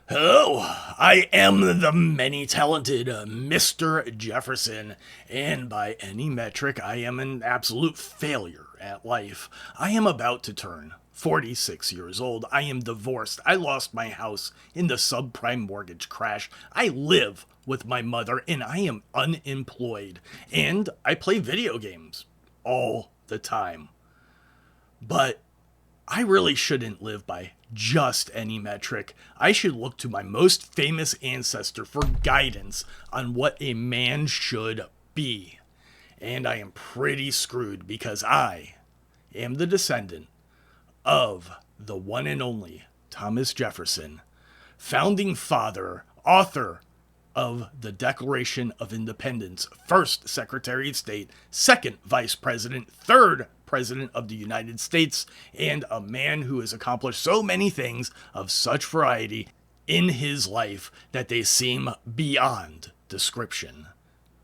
Hello, I am the many-talented Mr. Jefferson, and by any metric, I am an absolute failure at life. I am about to turn 46 years old. I am divorced. I lost my house in the subprime mortgage crash. I live with my mother, and I am unemployed. And I play video games all the time. But I really shouldn't live by just any metric. I should look to my most famous ancestor for guidance on what a man should be. And I am pretty screwed because I am the descendant of the one and only Thomas Jefferson, founding father, author of the Declaration of Independence, first Secretary of State, second Vice President, third President of the United States, and a man who has accomplished so many things of such variety in his life that they seem beyond description.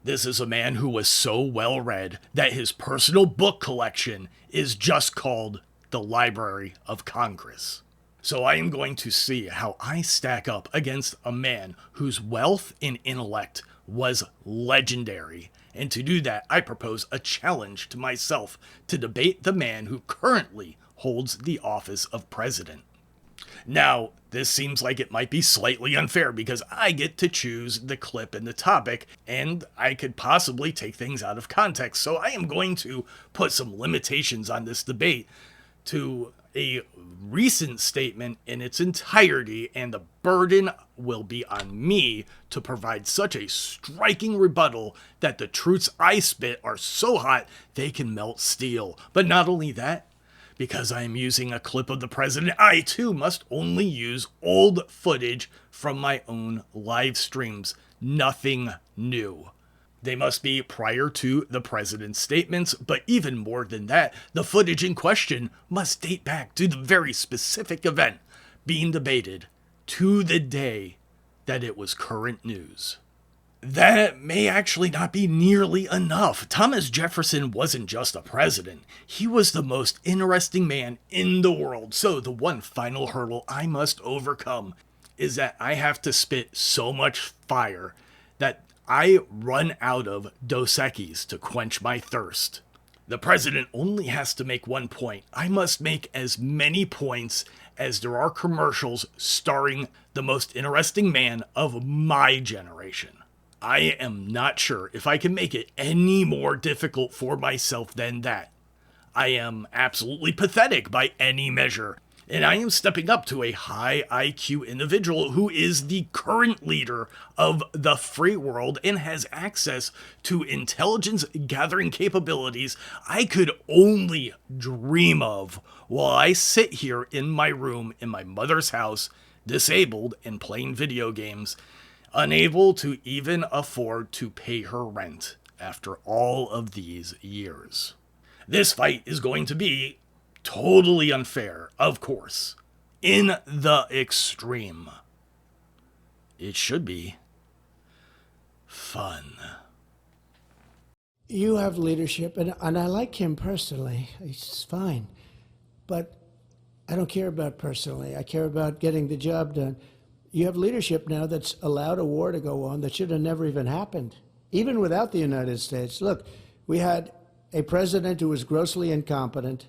This is a man who was so well read that his personal book collection is just called the Library of Congress. So I am going to see how I stack up against a man whose wealth and intellect was legendary. And to do that, I propose a challenge to myself to debate the man who currently holds the office of president. Now, this seems like it might be slightly unfair because I get to choose the clip and the topic, and I could possibly take things out of context. So I am going to put some limitations on this debate to a recent statement in its entirety, and the burden will be on me to provide such a striking rebuttal that the truths I spit are so hot they can melt steel. But not only that, because I am using a clip of the president, I too must only use old footage from my own live streams. Nothing new. They must be prior to the president's statements, but even more than that, the footage in question must date back to the very specific event being debated to the day that it was current news. That may actually not be nearly enough. Thomas Jefferson wasn't just a president. He was the most interesting man in the world. So the one final hurdle I must overcome is that I have to spit so much fire that I run out of Dos Equis to quench my thirst. The president only has to make one point. I must make as many points as there are commercials starring the most interesting man of my generation. I am not sure if I can make it any more difficult for myself than that. I am absolutely pathetic by any measure, and I am stepping up to a high IQ individual who is the current leader of the free world and has access to intelligence gathering capabilities I could only dream of while I sit here in my room in my mother's house, disabled and playing video games, unable to even afford to pay her rent after all of these years. This fight is going to be totally unfair, of course, in the extreme. It should be fun. You have leadership, and I like him personally. He's fine. But I don't care about personally. I care about getting the job done. You have leadership now that's allowed a war to go on that should have never even happened, even without the United States. Look, we had a president who was grossly incompetent.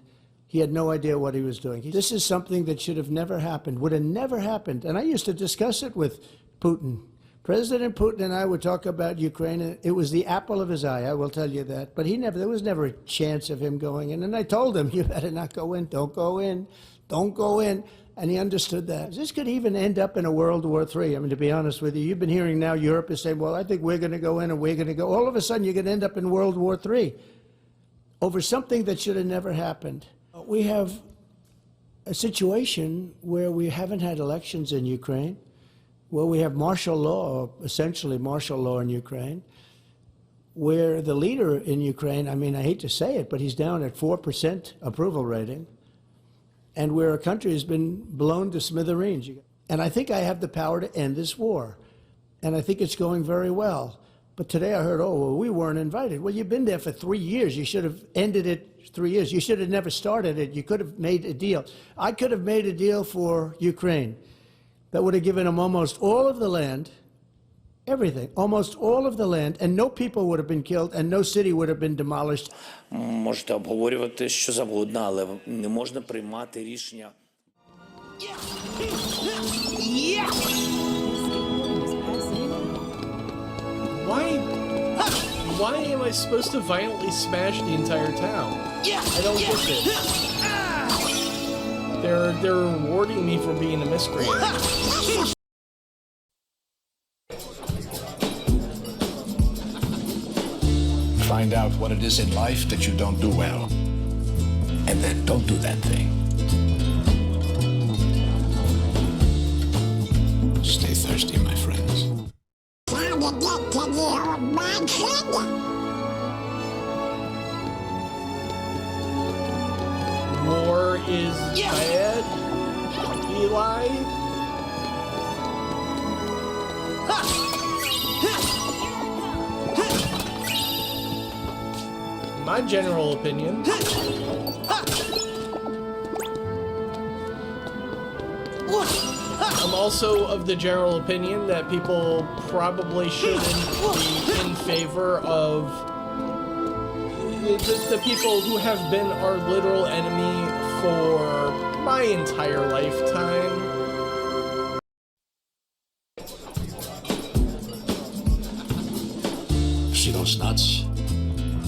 He had no idea what he was doing. This is something that should have never happened, would have never happened. And I used to discuss it with Putin. President Putin and I would talk about Ukraine. It was the apple of his eye, I will tell you that. But there was never a chance of him going in. And I told him, you better not go in. Don't go in. Don't go in. And he understood that. This could even end up in a World War III. I mean, to be honest with you, you've been hearing now Europe is saying, well, I think we're going to go in and we're going to go. All of a sudden, you're going to end up in World War III over something that should have never happened. We have a situation where we haven't had elections in Ukraine, where we have martial law, essentially martial law in Ukraine, where the leader in Ukraine, I mean, I hate to say it, but he's down at 4% approval rating, and where a country has been blown to smithereens. And I think I have the power to end this war, and I think it's going very well. But today I heard, oh, well, we weren't invited. Well, you've been there for 3 years. You should have ended it 3 years. You should have never started it. You could have made a deal. I could have made a deal for Ukraine. that would have given him almost all of the land, everything, almost all of the land, and no people would have been killed and no city would have been demolished. Можете обговорювати що завгодно, але не можна приймати рішення. Why am I supposed to violently smash the entire town? I don't get this. They're rewarding me for being a miscreant. Find out what it is in life that you don't do well. And then don't do that thing. Stay thirsty, my friends. Time to get to the old man trigger. War is bad, Eli? My general opinion. I'm also of the general opinion that people probably shouldn't be in favor of the people who have been our literal enemy for my entire lifetime. See those nuts?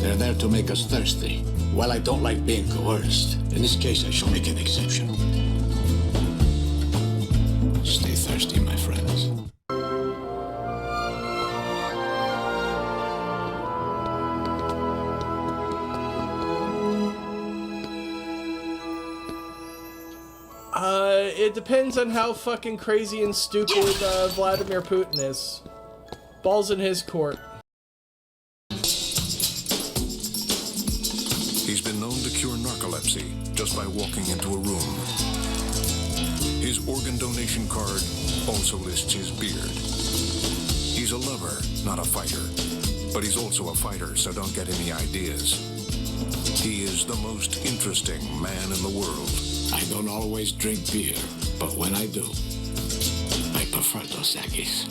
They're there to make us thirsty. While I don't like being coerced, in this case I shall make an exception. Stay thirsty, my friends. It depends on how fucking crazy and stupid Vladimir Putin is. Ball's in his court. He's been known to cure narcolepsy just by walking into a room. His organ donation card also lists his beard. He's a lover, not a fighter. But he's also a fighter, so don't get any ideas. He is the most interesting man in the world. I don't always drink beer, but when I do, I prefer Dos Equis.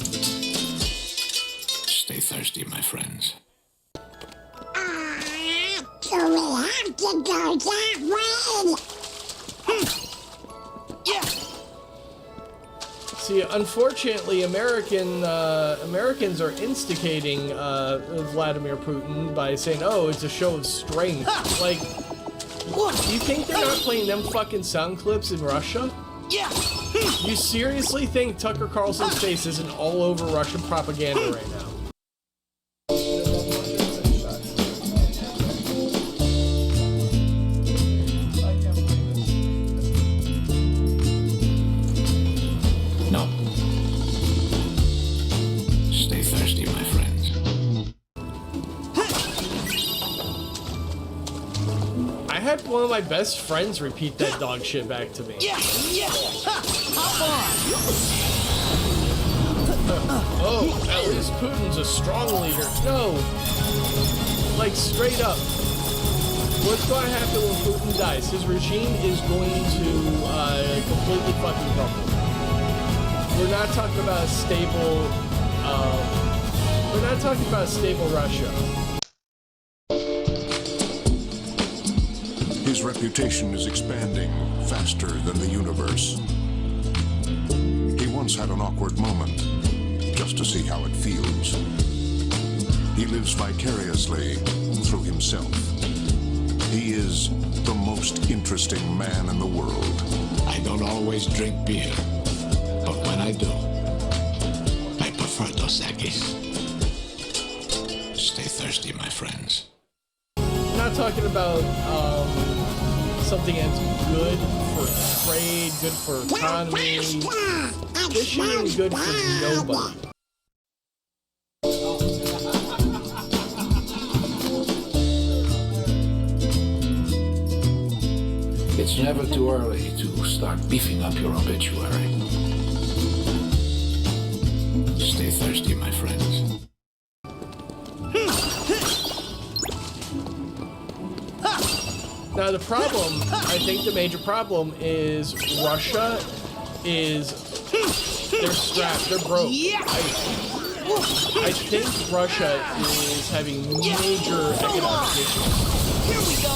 Stay thirsty, my friends. So we have to go that way. See, unfortunately, Americans are instigating Vladimir Putin by saying, "Oh, it's a show of strength." Like, you think they're not playing them fucking sound clips in Russia? You seriously think Tucker Carlson's face isn't all over Russian propaganda right now? No. Stay thirsty, my friends. I had one of my best friends repeat that dog shit back to me. Oh, at least Putin's a strong leader. No. Like, straight up. What's going to happen when Putin dies? His regime is going to completely fucking crumble. We're not talking about a stable, Russia. His reputation is expanding faster than the universe. He once had an awkward moment, just to see how it feels. He lives vicariously through himself. He is the most interesting man in the world. I don't always drink beer, but when I do, I prefer Dos Equis. Stay thirsty, my friends. I'm not talking about something that's good for trade, good for economy. This shit ain't good for nobody. It's never too early to start beefing up your obituary. Stay thirsty, my friends. Now the problem, I think the major problem is Russia is they're strapped. They're broke. I think Russia is having major economic issues.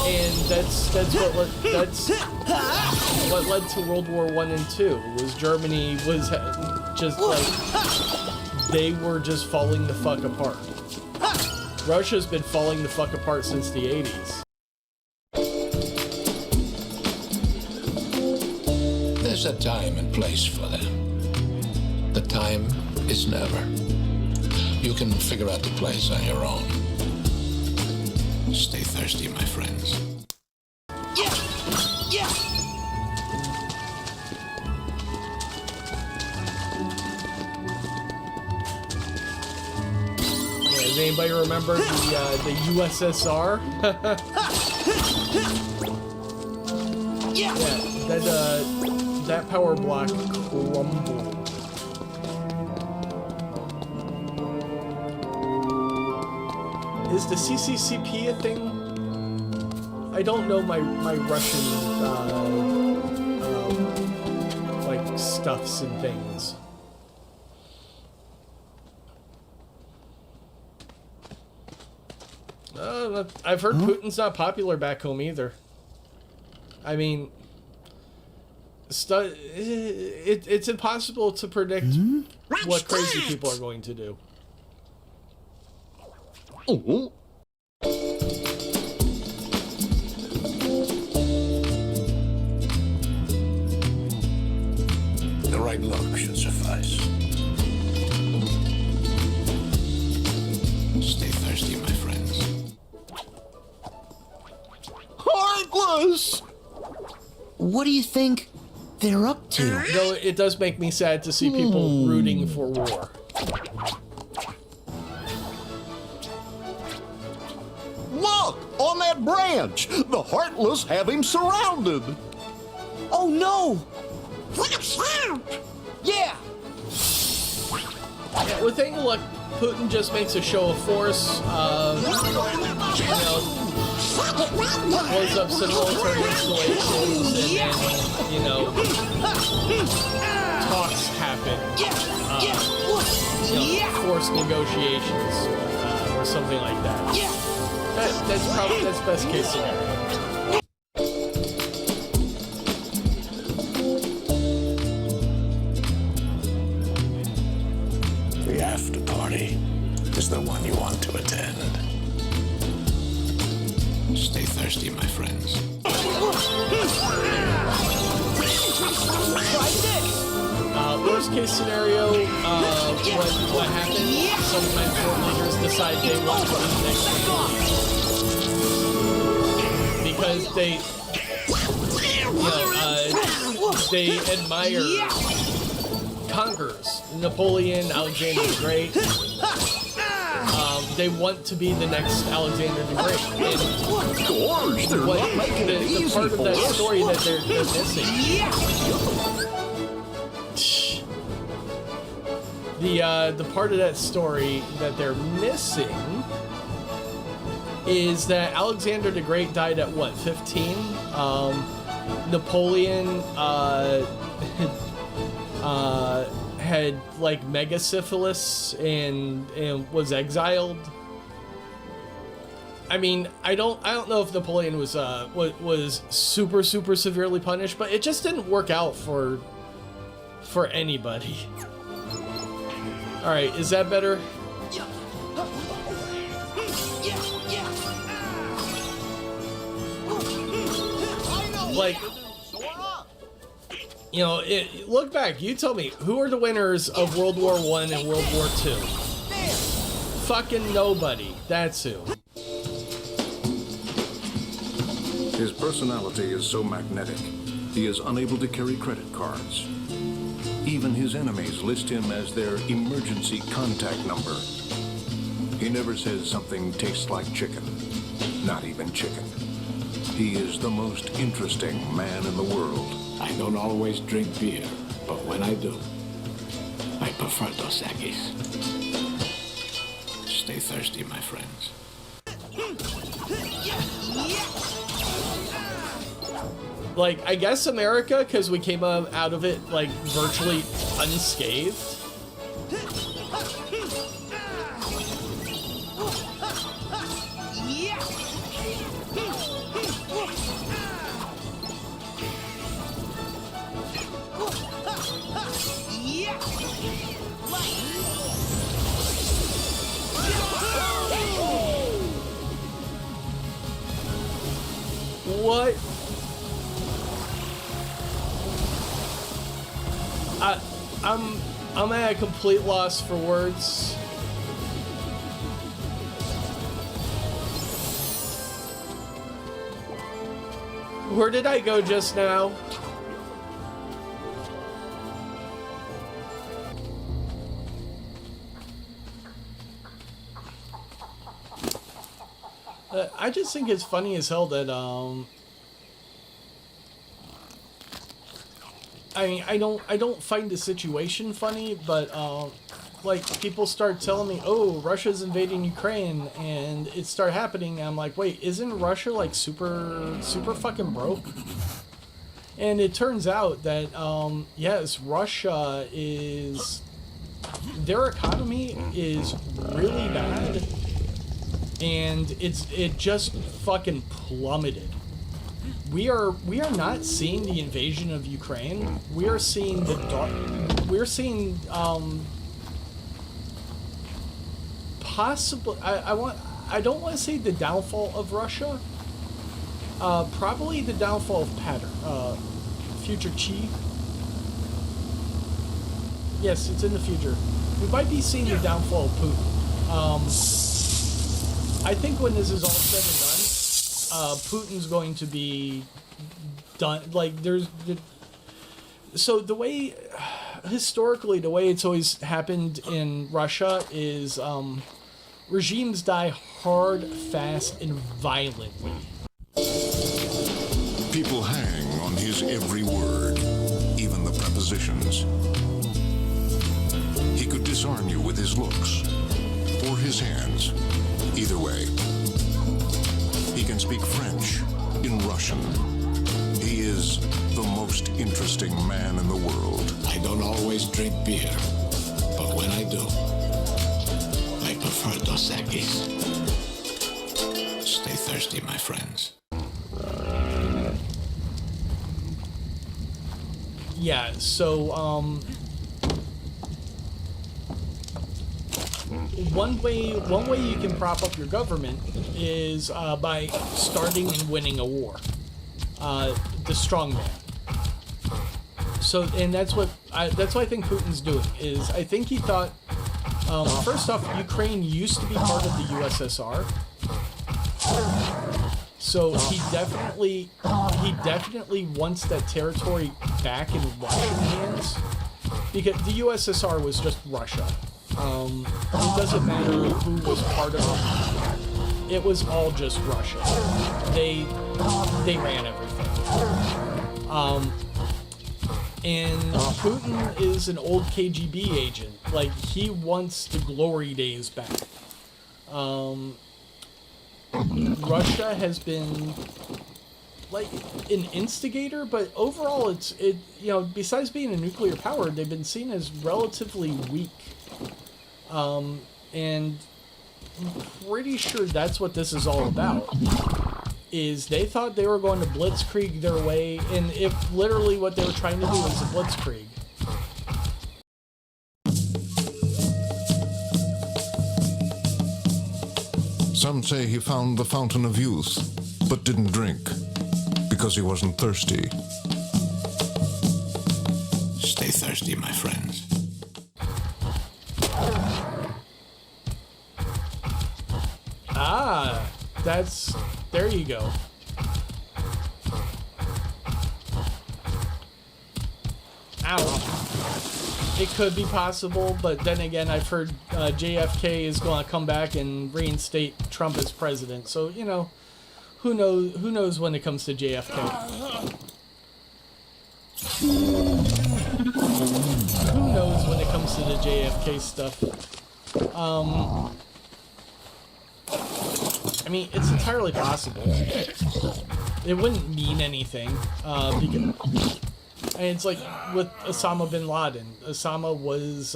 And that's what led to World War I and II. Was Germany was just like they were just falling the fuck apart. Russia's been falling the fuck apart since the 80s. There's a time and place for them. The time is never. You can figure out the place on your own. Stay thirsty, my friends. Yeah! Yeah! Does anybody remember the USSR? Yeah! That power block crumbled. Is the CCCP a thing? I don't know my Russian like stuffs and things. I've heard Putin's not popular back home either. I mean, it's impossible to predict what crazy people are going to do. Oh. The right look should suffice. Stay thirsty, my friends. Heartless! What do you think they're up to? Though it does make me sad to see people rooting for war. Look! On that branch! The Heartless have him surrounded! Oh no! Watch out! Yeah! Yeah, with any luck, Putin just makes a show of force, blows up some military installations, and then, talks happen. Forced negotiations, or something like that. That's best case scenario. The after party is the one you want to attend. Stay thirsty, my friends. Worst case scenario, what happens? Sometimes world leaders decide they want to be the next leader. Because they admire conquerors. Napoleon, Alexander the Great. They want to be the next Alexander the Great. And Gorge, they're not making it easy the part of that for us. story that they're missing. The part of that story that they're missing is that Alexander the Great died at what, 15? Napoleon had like mega syphilis and was exiled. I mean, I don't know if Napoleon was super severely punished, but it just didn't work out for anybody. All right, is that better? Like, look back. You tell me, who are the winners of World War I and World War II? Fucking nobody. That's who. His personality is so magnetic, he is unable to carry credit cards. Even his enemies list him as their emergency contact number. He never says something tastes like chicken, not even chicken. He is the most interesting man in the world. I don't always drink beer, but when I do, I prefer Dos Equis. Stay thirsty, my friends. Like, I guess America, because we came out of it, like, virtually unscathed. What? I'm at a complete loss for words. Where did I go just now? I just think it's funny as hell that I mean, I don't find the situation funny, but like people start telling me, "Oh, Russia's invading Ukraine," and it started happening. And I'm like, "Wait, isn't Russia like super fucking broke?" And it turns out that yes, Russia is, their economy is really bad, and it just fucking plummeted. We are not seeing the invasion of Ukraine. We are seeing possibly, I don't want to say the downfall of Russia. Probably the downfall of future chief. Yes, it's in the future. We might be seeing the downfall of Putin. I think when this is all said and done, Putin's going to be done. Like, so the way, historically, the way it's always happened in Russia is regimes die hard, fast, and violently. People hang on his every word, even the prepositions. He could disarm you with his looks or his hands. Either way. He can speak French in Russian. He is the most interesting man in the world. I don't always drink beer, but when I do, I prefer Dos Equis. Stay thirsty, my friends. Yeah, so, one way you can prop up your government is by starting and winning a war. The strongman. So, and that's what I think Putin's doing. Is I think he thought, first off, Ukraine used to be part of the USSR. So he definitely wants that territory back in Russian hands, because the USSR was just Russia. It doesn't matter who was part of it. It was all just Russia. They ran everything. And Putin is an old KGB agent. Like, he wants the glory days back. Russia has been like an instigator, but overall besides being a nuclear power, they've been seen as relatively weak. And I'm pretty sure that's what this is all about. Is they thought they were going to blitzkrieg their way, and if literally what they were trying to do is a blitzkrieg. Some say he found the fountain of youth, but didn't drink, because he wasn't thirsty. Stay thirsty, my friends. Ah, there you go. Ow. It could be possible, but then again, I've heard JFK is going to come back and reinstate Trump as president. So, who knows when it comes to JFK. Who knows when it comes to the JFK stuff. I mean, it's entirely possible. It wouldn't mean anything, And it's like with Osama bin Laden. Osama was,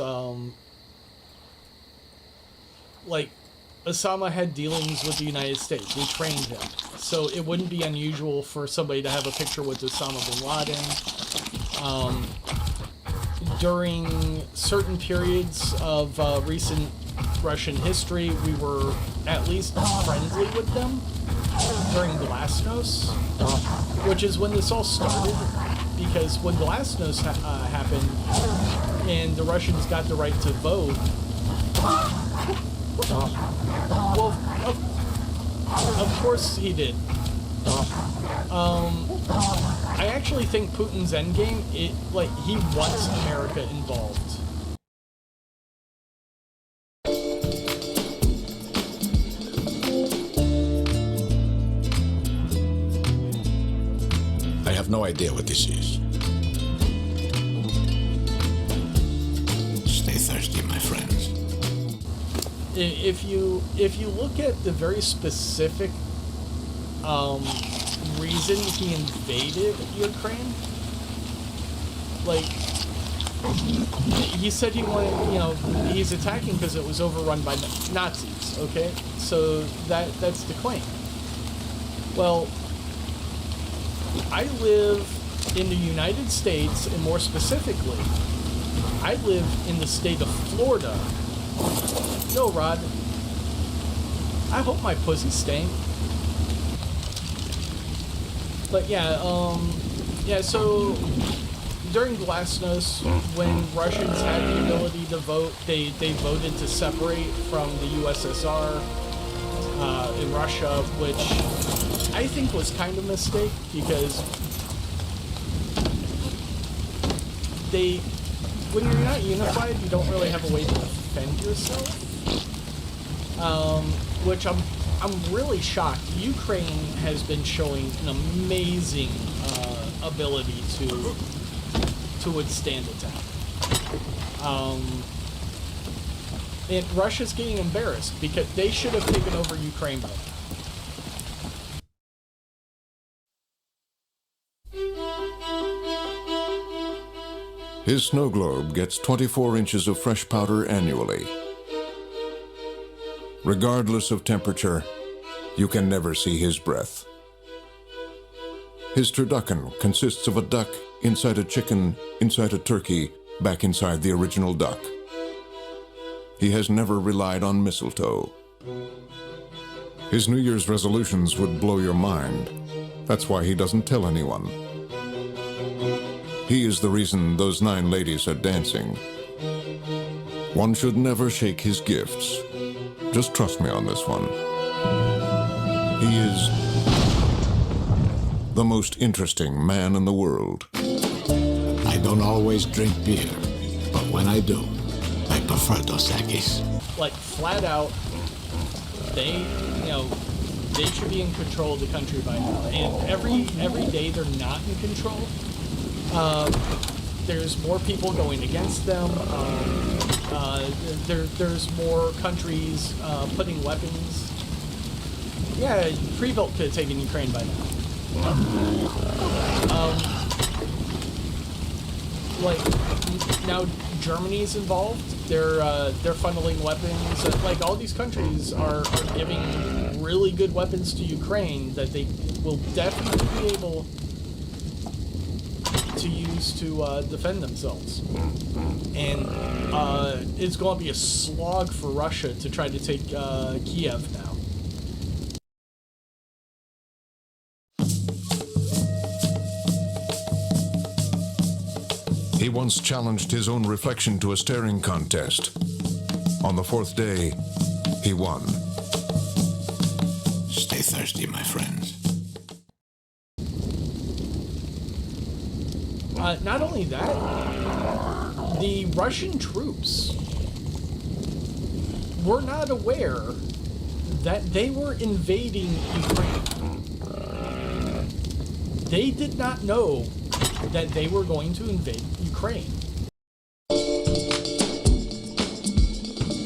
Osama had dealings with the United States. We trained him. So it wouldn't be unusual for somebody to have a picture with Osama bin Laden. During certain periods of recent Russian history, we were at least friendly with them during Glasnost, which is when this all started. Because when Glasnost happened and the Russians got the right to vote, well, of course he did. I actually think Putin's endgame, he wants America involved. I have no idea what this is. Stay thirsty, my friends. If you look at the very specific reason he invaded Ukraine, he said he wanted, he's attacking because it was overrun by Nazis. Okay, so that's the claim. Well, I live in the United States, and more specifically, I live in the state of Florida. No, Rod. I hope my pussy stank. But so during Glasnost, when Russians had the ability to vote, they voted to separate from the USSR in Russia, which I think was kind of a mistake, because when you're not unified, you don't really have a way to defend yourself. Which I'm really shocked. Ukraine has been showing an amazing ability to withstand attack. And Russia's getting embarrassed because they should have taken over Ukraine by now. His snow globe gets 24 inches of fresh powder annually. Regardless of temperature, you can never see his breath. His turducken consists of a duck inside a chicken, inside a turkey, back inside the original duck. He has never relied on mistletoe. His New Year's resolutions would blow your mind. That's why he doesn't tell anyone. He is the reason those 9 ladies are dancing. One should never shake his gifts. Just trust me on this one. He is the most interesting man in the world. I don't always drink beer, but when I do, I prefer Dos Equis. Flat out, they should be in control of the country by now. And every day they're not in control. There's more people going against them. There's more countries putting weapons. Yeah, Pre-Built could have taken Ukraine by now. Now Germany's involved. They're funneling weapons. All these countries are giving really good weapons to Ukraine that they will definitely be able to use to defend themselves. And it's going to be a slog for Russia to try to take Kiev now. He once challenged his own reflection to a staring contest. On the 4th day, he won. Stay thirsty, my friends. Not only that, the Russian troops were not aware that they were invading Ukraine. They did not know that they were going to invade Ukraine.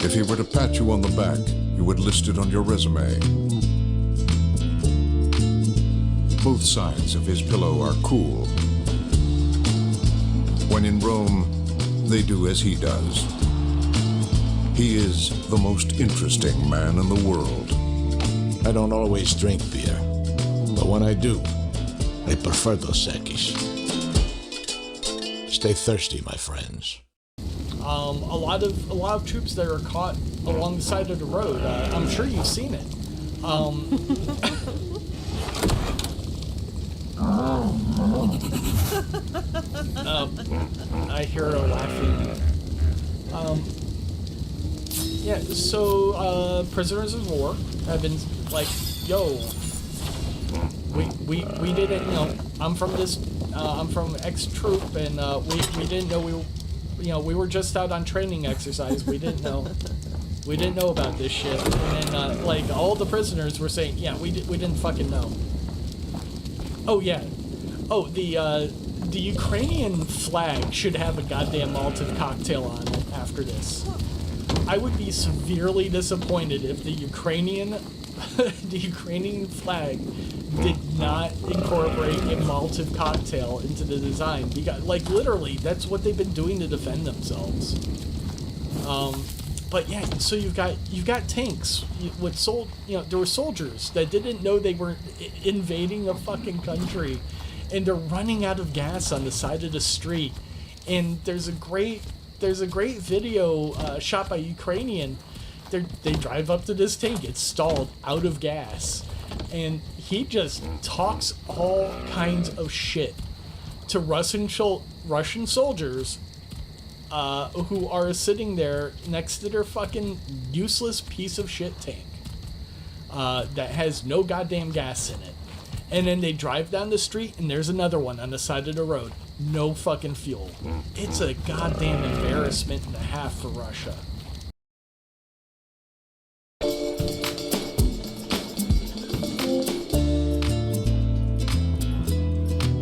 If he were to pat you on the back, you would list it on your resume. Both sides of his pillow are cool. When in Rome, they do as he does. He is the most interesting man in the world. I don't always drink beer, but when I do, I prefer Dos Equis. Stay thirsty, my friends. A lot of troops that are caught along the side of the road. I'm sure you've seen it. I hear her laughing. Yeah, so prisoners of war have been like, yo, we didn't, you know, I'm from X troop, and we didn't know we were just out on training exercise. We didn't know about this shit. And then like all the prisoners were saying, yeah, we didn't fucking know. Oh yeah, oh the Ukrainian flag should have a goddamn Molotov cocktail on it after this. I would be severely disappointed if the Ukrainian flag did not incorporate a Molotov cocktail into the design, because, like, literally, that's what they've been doing to defend themselves. But yeah, so you've got tanks with there were soldiers that didn't know they were invading a fucking country, and they're running out of gas on the side of the street, and there's a great video shot by Ukrainian. They drive up to this tank, it's stalled, out of gas, and he just talks all kinds of shit to Russian soldiers who are sitting there next to their fucking useless piece of shit tank that has no goddamn gas in it. And then they drive down the street, and there's another one on the side of the road. No fucking fuel. It's a goddamn embarrassment and a half for Russia.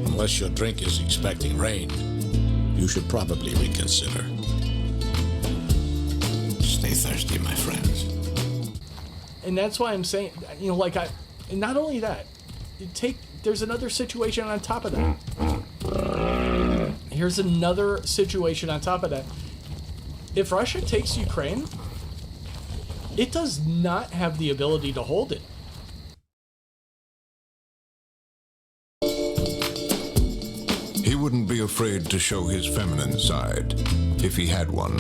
Unless your drink is expecting rain, you should probably reconsider. Stay thirsty, my friends. And that's why I'm saying, you know, like, and not only that, there's another situation on top of that. Here's another situation on top of that. If Russia takes Ukraine, it does not have the ability to hold it. He wouldn't be afraid to show his feminine side, if he had one.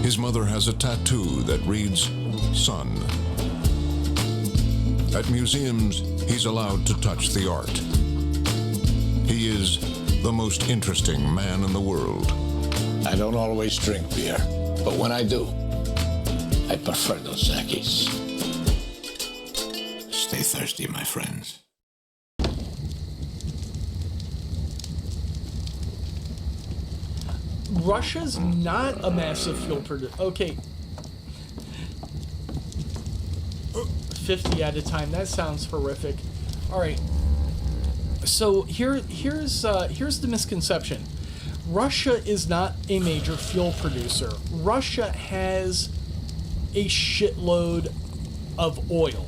His mother has a tattoo that reads, Son. At museums, he's allowed to touch the art. He is the most interesting man in the world. I don't always drink beer, but when I do, I prefer Dos Equis. Stay thirsty, my friends. Russia's not a massive fuel producer. Okay. 50 at a time. That sounds horrific. All right. So here's the misconception. Russia is not a major fuel producer. Russia has a shitload of oil.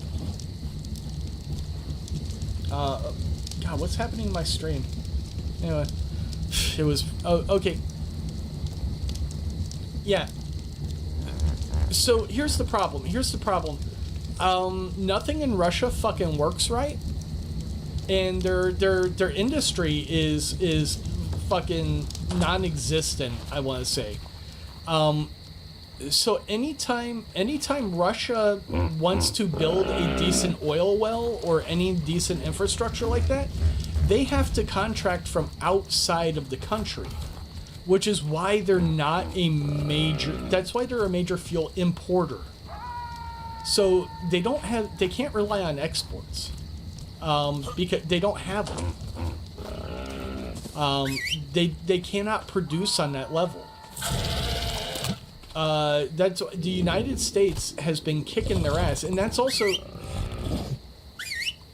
God, what's happening in my stream? Anyway, it was okay. Yeah. So here's the problem. Nothing in Russia fucking works right, and their industry is fucking non-existent, I want to say. So anytime Russia wants to build a decent oil well or any decent infrastructure like that, they have to contract from outside of the country, which is why they're not a major. That's why they're a major fuel importer. So they can't rely on exports because they don't have them. They cannot produce on that level. That's the United States has been kicking their ass, and that's also.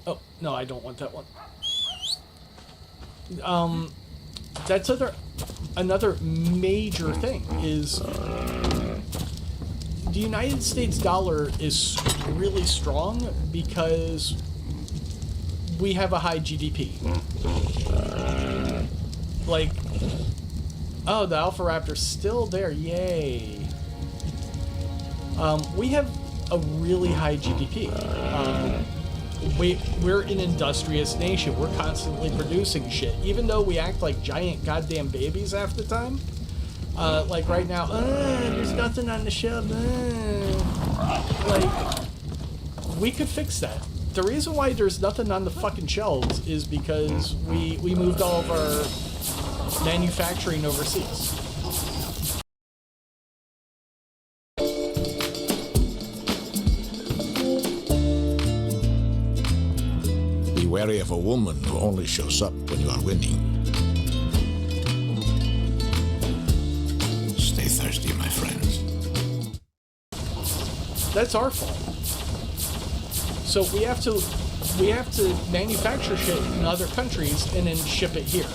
Oh no, I don't want that one. That's another major thing is the United States dollar is really strong because we have a high GDP. like, oh, the Alpha Raptor's still there. Yay. We have a really high GDP. We're an industrious nation. We're constantly producing shit. Even though we act like giant goddamn babies half the time. Like right now, there's nothing on the shelf. Like, we could fix that. The reason why there's nothing on the fucking shelves is because we moved all of our manufacturing overseas. Be wary of a woman who only shows up when you are winning. Stay thirsty, my friends. That's our fault. So we have to manufacture shit in other countries and then ship it here.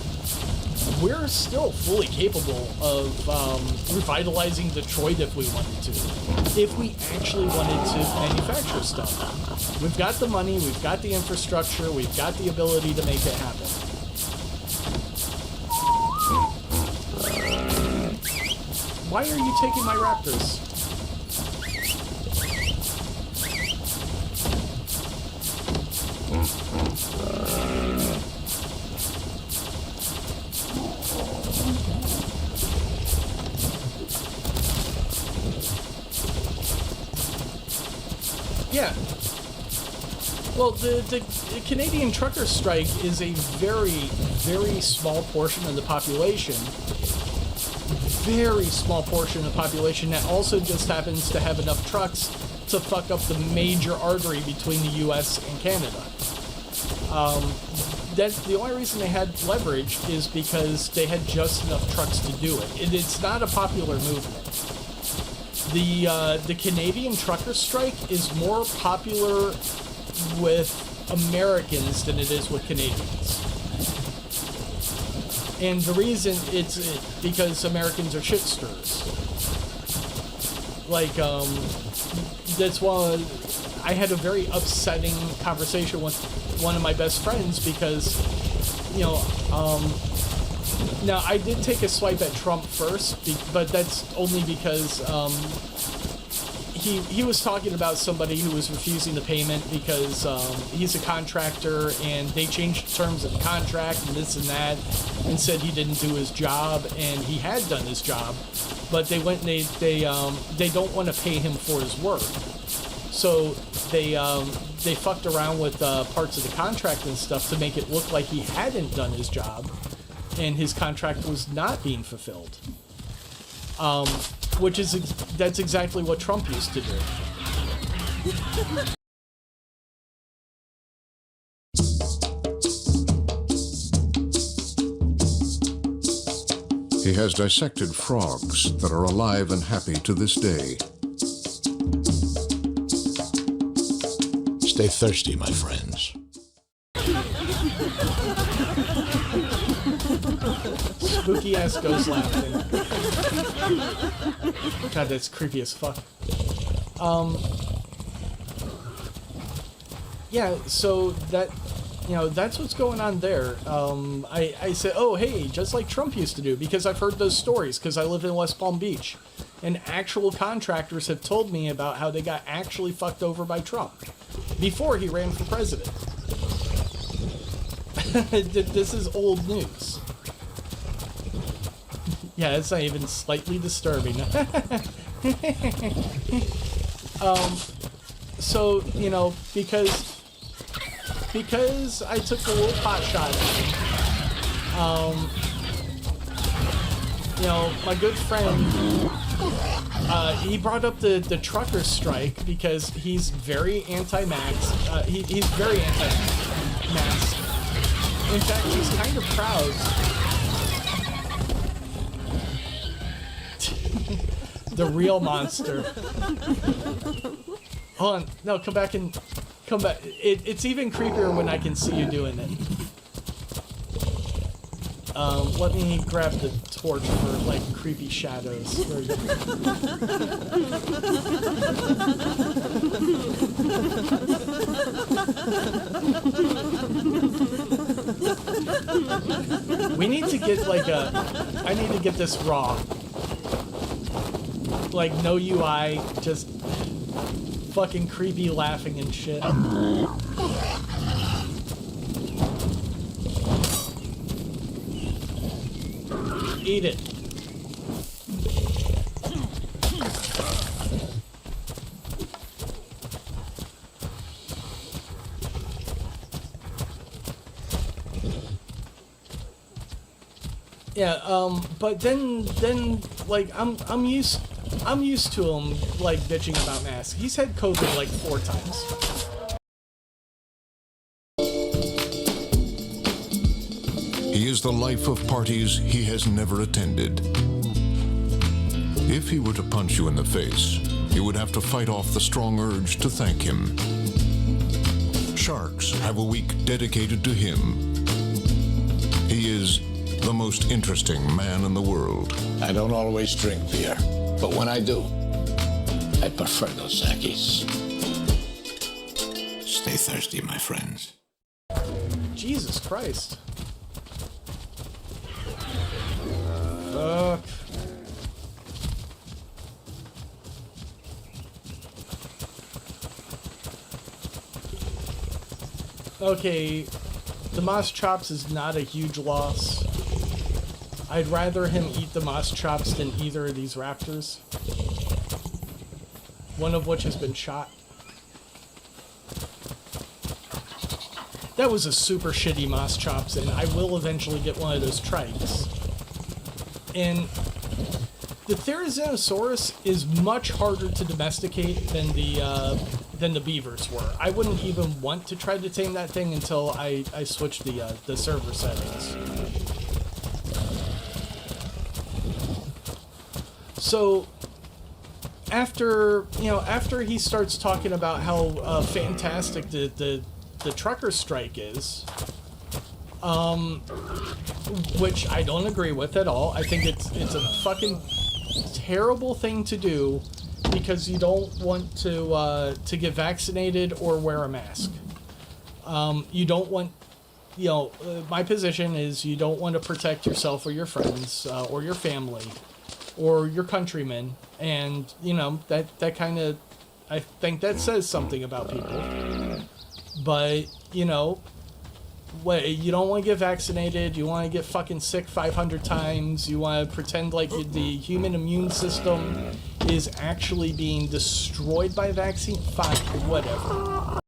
We're still fully capable of revitalizing Detroit if we wanted to. If we actually wanted to manufacture stuff. We've got the money, we've got the infrastructure, we've got the ability to make it happen. Why are you taking my raptors? Yeah. Well, the Canadian trucker strike is a very, very small portion of the population. Very small portion of the population that also just happens to have enough trucks to fuck up the major artery between the U.S. and Canada. That's the only reason they had leverage is because they had just enough trucks to do it. It's not a popular movement. The Canadian trucker strike is more popular with Americans than it is with Canadians. And the reason it's because Americans are shit stirrers. Like, that's why I had a very upsetting conversation with one of my best friends because, you know, now I did take a swipe at Trump first, but that's only because he was talking about somebody who was refusing the payment because he's a contractor and they changed terms of the contract and this and that and said he didn't do his job, and he had done his job, but they went and they don't want to pay him for his work. So they fucked around with parts of the contract and stuff to make it look like he hadn't done his job and his contract was not being fulfilled. That's exactly what Trump used to do. He has dissected frogs that are alive and happy to this day. Stay thirsty, my friends. Spooky ass ghost laughing. God, that's creepy as fuck. Yeah, so that, you know, that's what's going on there. I said, oh, hey, just like Trump used to do, because I've heard those stories, because I live in West Palm Beach. And actual contractors have told me about how they got actually fucked over by Trump before he ran for president. This is old news. Yeah, it's not even slightly disturbing. So, you know, because I took a little pot shot at him, you know, my good friend, he brought up the trucker strike because he's very anti-max. He's very anti-max. In fact, he's kind of proud. The real monster. Hold on. No, come back. It's even creepier when I can see you doing it. Let me grab the torch for, like, creepy shadows. There we go. We need to get like I need to get this raw. Like no UI, just fucking creepy laughing and shit. Eat it. Yeah, but then like I'm used to him like bitching about masks. He's had COVID like 4 times. He is the life of parties he has never attended. If he were to punch you in the face, you would have to fight off the strong urge to thank him. Sharks have a week dedicated to him. He is the most interesting man in the world. I don't always drink beer, but when I do, I prefer those Sakis. Stay thirsty, my friends. Jesus Christ. Fuck. Okay, the moss chops is not a huge loss. I'd rather him eat the moss chops than either of these raptors. One of which has been shot. That was a super shitty moss chops, and I will eventually get one of those trikes. And the Therizinosaurus is much harder to domesticate than the beavers were. I wouldn't even want to try to tame that thing until I switched the server settings. So after he starts talking about how fantastic the trucker strike is, which I don't agree with at all. I think it's a fucking terrible thing to do because you don't want to get vaccinated or wear a mask. You don't want, my position is you don't want to protect yourself or your friends or your family or your countrymen, and that kind of, I think that says something about people. But what, you don't want to get vaccinated, you want to get fucking sick 500 times, you want to pretend like the human immune system is actually being destroyed by vaccine, fine, whatever.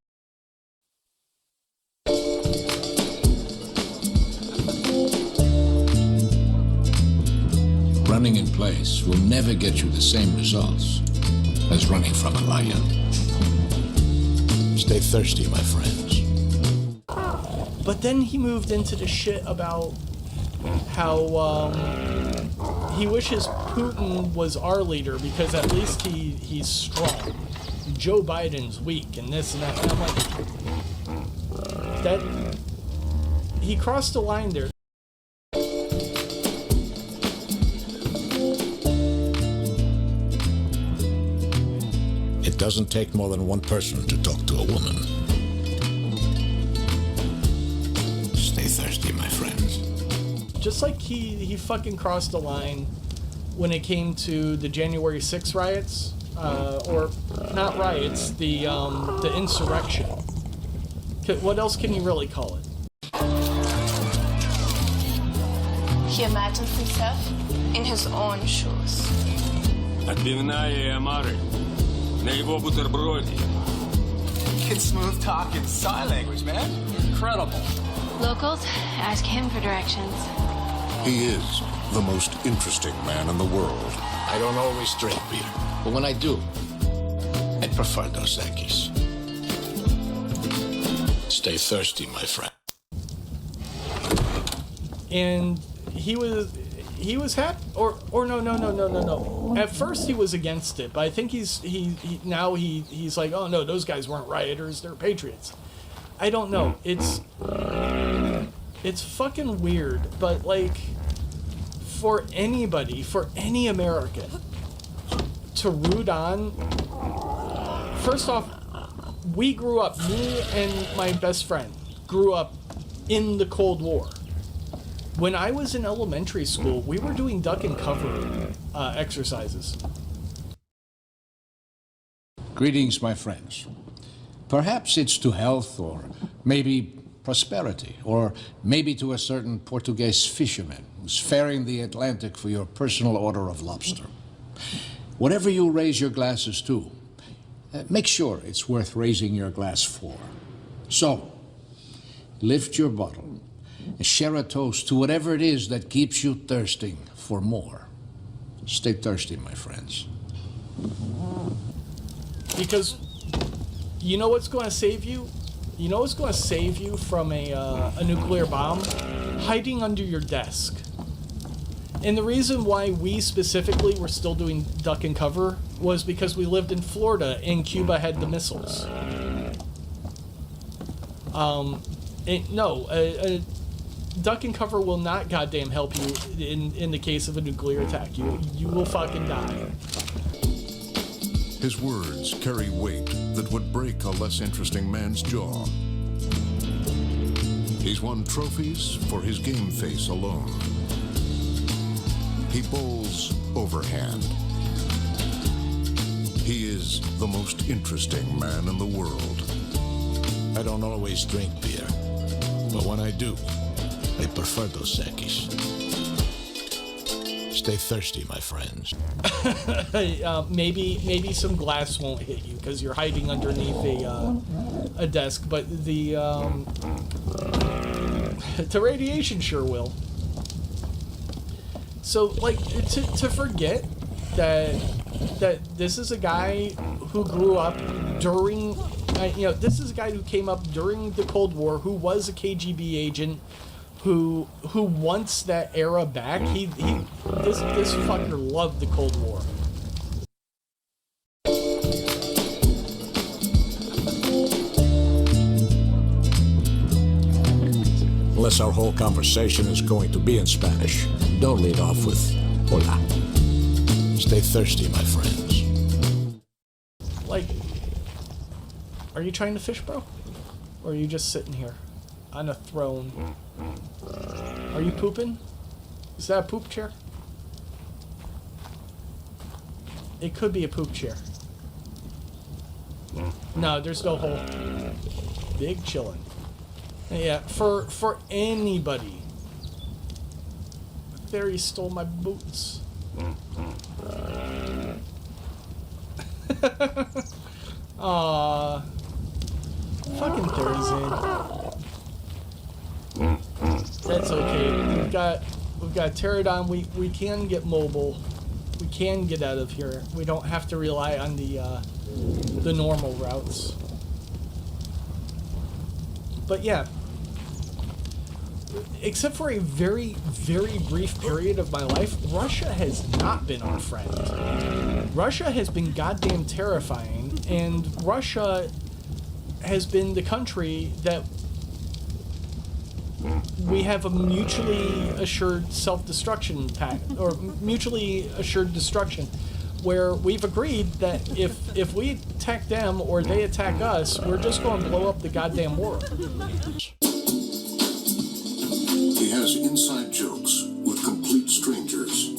Running in place will never get you the same results as running from a lion. Stay thirsty, my friends. But then he moved into the shit about how he wishes Putin was our leader because at least he's strong. Joe Biden's weak and this and that. And I'm like, that he crossed the line there. It doesn't take more than one person to talk to a woman. Stay thirsty, my friends. Just like he fucking crossed the line when it came to the January 6th riots, or not riots, the insurrection. What else can you really call it? He imagines himself in his own shoes. Отбивная и омары на его бутерброде. Kid smooth talking sign language, man. Incredible. Locals ask him for directions. He is the most interesting man in the world. I don't always drink beer, but when I do, I prefer Dos Equis. Stay thirsty, my friend. And he was happy, or no. At first he was against it, but I think he's like, oh no, those guys weren't rioters, they're patriots. I don't know. It's fucking weird, but like, for anybody, for any American to root on, first off, we grew up, me and my best friend grew up in the Cold War. When I was in elementary school, we were doing duck and cover exercises. Greetings, my friends. Perhaps it's to health, or maybe prosperity, or maybe to a certain Portuguese fisherman who's faring the Atlantic for your personal order of lobster. Whatever you raise your glasses to, make sure it's worth raising your glass for. So, lift your bottle and share a toast to whatever it is that keeps you thirsting for more. Stay thirsty, my friends. Because you know what's going to save you? You know what's going to save you from a nuclear bomb? Hiding under your desk. And the reason why we specifically were still doing duck and cover was because we lived in Florida and Cuba had the missiles. Duck and cover will not goddamn help you in the case of a nuclear attack. You will fucking die. His words carry weight that would break a less interesting man's jaw. He's won trophies for his game face alone. He bowls overhand. He is the most interesting man in the world. I don't always drink beer, but when I do, I prefer Dos Equis. Stay thirsty, my friends. Maybe some glass won't hit you because you're hiding underneath a desk, but the radiation sure will. So, like, to forget that this is a guy who grew up during, this is a guy who came up during the Cold War, who was a KGB agent, who wants that era back. This fucker loved the Cold War. Unless our whole conversation is going to be in Spanish, don't lead off with hola. Stay thirsty, my friends. Like, are you trying to fish, bro? Or are you just sitting here on a throne? Are you pooping? Is that a poop chair? It could be a poop chair. No, there's no hole. Big chillin'. Yeah, for anybody. There, he stole my boots. Aww. Fucking Thursday. That's okay. We've got pterodon. We can get mobile. We can get out of here. We don't have to rely on the normal routes. But yeah, except for a very, very brief period of my life, Russia has not been our friend. Russia has been goddamn terrifying, and Russia has been the country that we have a mutually assured self-destruction pact, or mutually assured destruction, where we've agreed that if we attack them or they attack us, we're just going to blow up the goddamn world. He has inside jokes with complete strangers.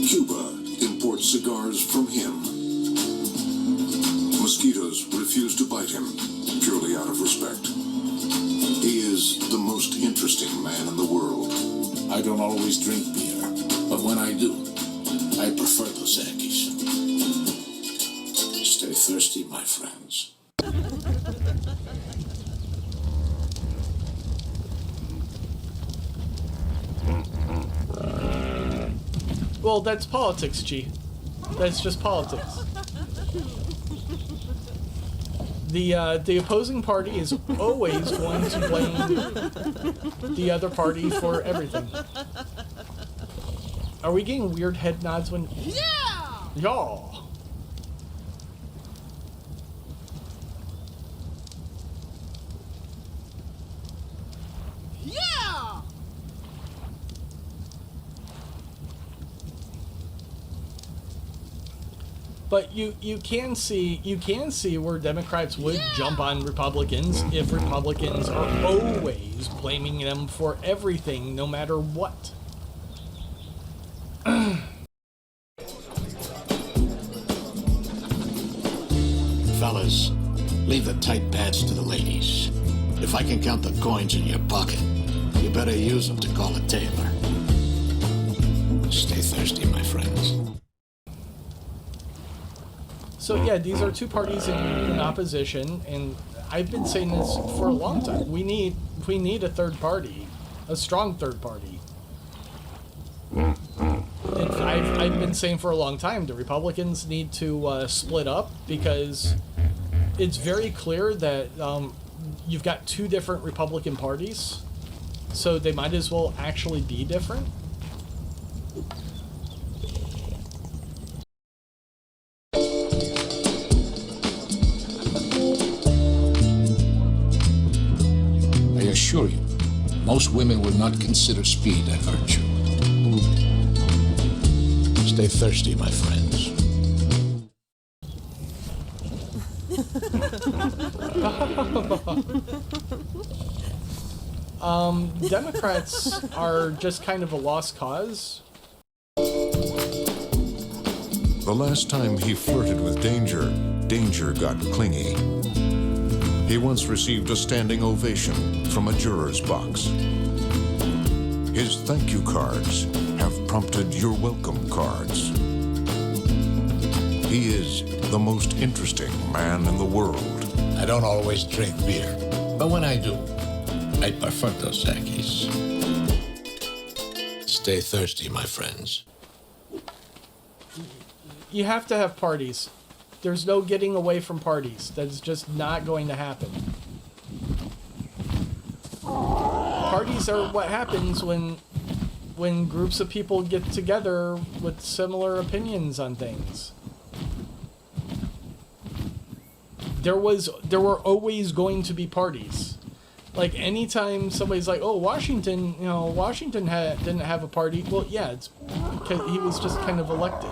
Cuba imports cigars from him. Mosquitoes refuse to bite him, purely out of respect. He is the most interesting man in the world. I don't always drink beer, but when I do, I prefer Dos Equis. Stay thirsty, my friends. Well, that's politics, G. That's just politics. The opposing party is always going to blame the other party for everything. Are we getting weird head nods when... Yeah! Y'all! Yeah! But you can see where Democrats would jump on Republicans if Republicans are always blaming them for everything, no matter what. Fellas, leave the tight pants to the ladies. If I can count the coins in your pocket, you better use them to call a tailor. Stay thirsty, my friends. So yeah, these are two parties in opposition, and I've been saying this for a long time. We need a third party, a strong third party. I've been saying for a long time the Republicans need to split up, because it's very clear that you've got two different Republican parties, so they might as well actually be different. I assure you, most women would not consider speed a virtue. Stay thirsty, my friends. Democrats are just kind of a lost cause. The last time he flirted with danger, danger got clingy. He once received a standing ovation from a juror's box. His thank you cards have prompted your welcome cards. He is the most interesting man in the world. I don't always drink beer, but when I do, I prefer Dos Equis. Stay thirsty, my friends. You have to have parties. There's no getting away from parties. That is just not going to happen. Parties are what happens when groups of people get together with similar opinions on things. There were always going to be parties. Like, anytime somebody's like, oh, Washington didn't have a party. Well, yeah, it's because he was just kind of elected.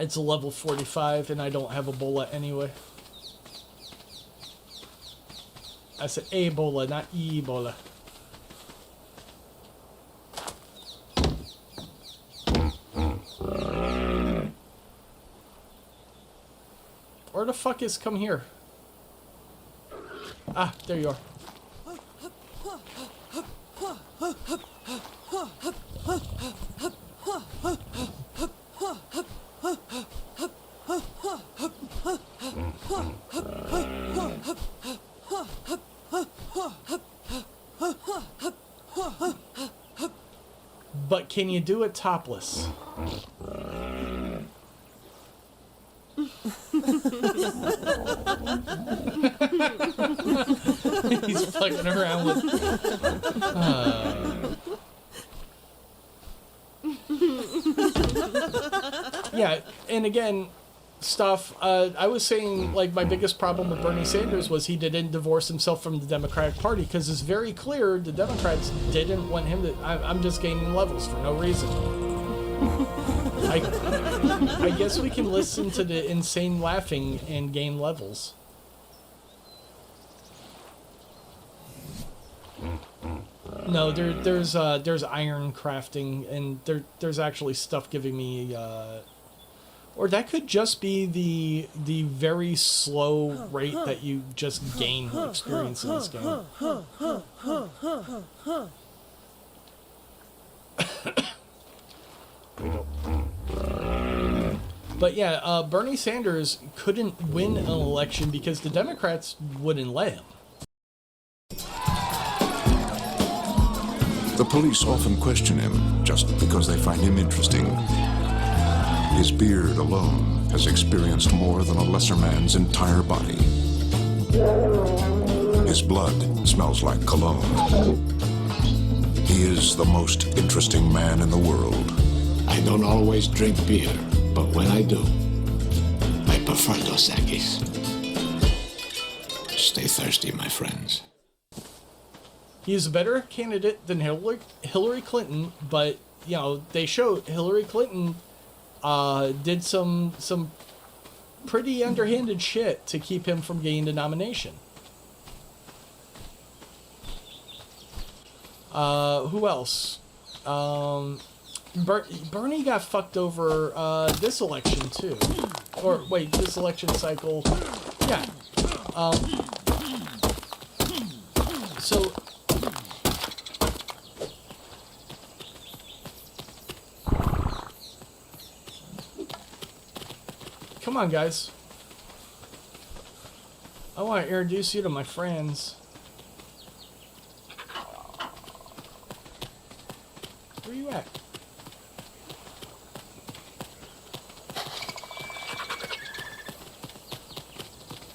It's a level 45, and I don't have Ebola anyway. I said Ebola, not Ebola. Where the fuck is come here? Ah, there you are. But can you do it topless? He's fucking around with... Yeah, and again, stuff, I was saying, like, my biggest problem with Bernie Sanders was he didn't divorce himself from the Democratic Party, because it's very clear the Democrats didn't want him to... I'm just gaining levels for no reason. I guess we can listen to the insane laughing and gain levels. No, there's iron crafting, and there's actually stuff giving me or that could just be the very slow rate that you just gain experience in this game. But yeah, Bernie Sanders couldn't win an election because the Democrats wouldn't let him. The police often question him just because they find him interesting. His beard alone has experienced more than a lesser man's entire body. His blood smells like cologne. He is the most interesting man in the world. I don't always drink beer, but when I do, I prefer Dos Equis. Stay thirsty, my friends. He's a better candidate than Hillary Clinton, but, you know, they showed Hillary Clinton did some pretty underhanded shit to keep him from getting the nomination. Who else? Bernie got fucked over this election too. Or wait, this election cycle. Yeah. So come on, guys. I want to introduce you to my friends. Where you at?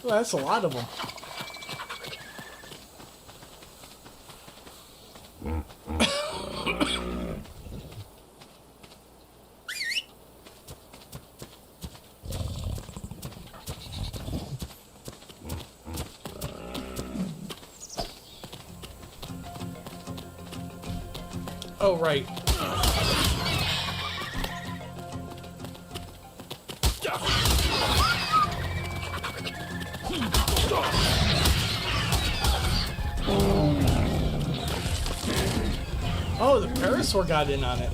Well, that's a lot of them. Oh, right. Oh, the Parasaur got in on it.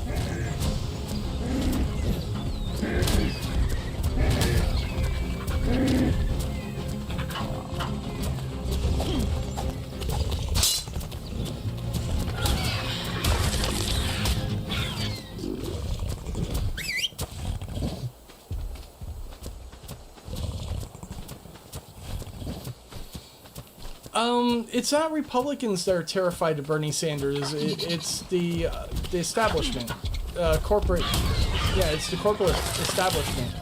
It's not Republicans that are terrified of Bernie Sanders. It's the establishment, corporate. Yeah, it's the corporate establishment.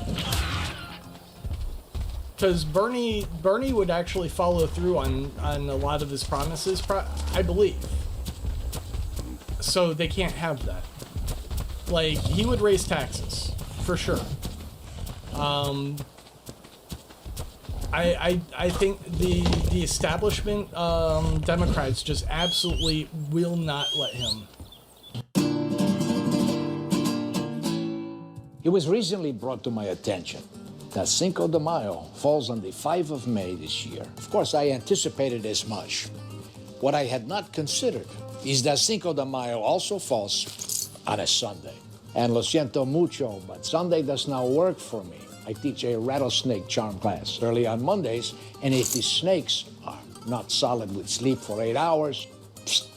Because Bernie would actually follow through on a lot of his promises, I believe. So they can't have that. Like, he would raise taxes for sure. I think the establishment Democrats just absolutely will not let him. It was recently brought to my attention that Cinco de Mayo falls on the 5th of May this year. Of course, I anticipated as much. What I had not considered is that Cinco de Mayo also falls on a Sunday. And lo siento mucho, but Sunday does not work for me. I teach a rattlesnake charm class early on Mondays, and if the snakes are not solid with sleep for 8 hours,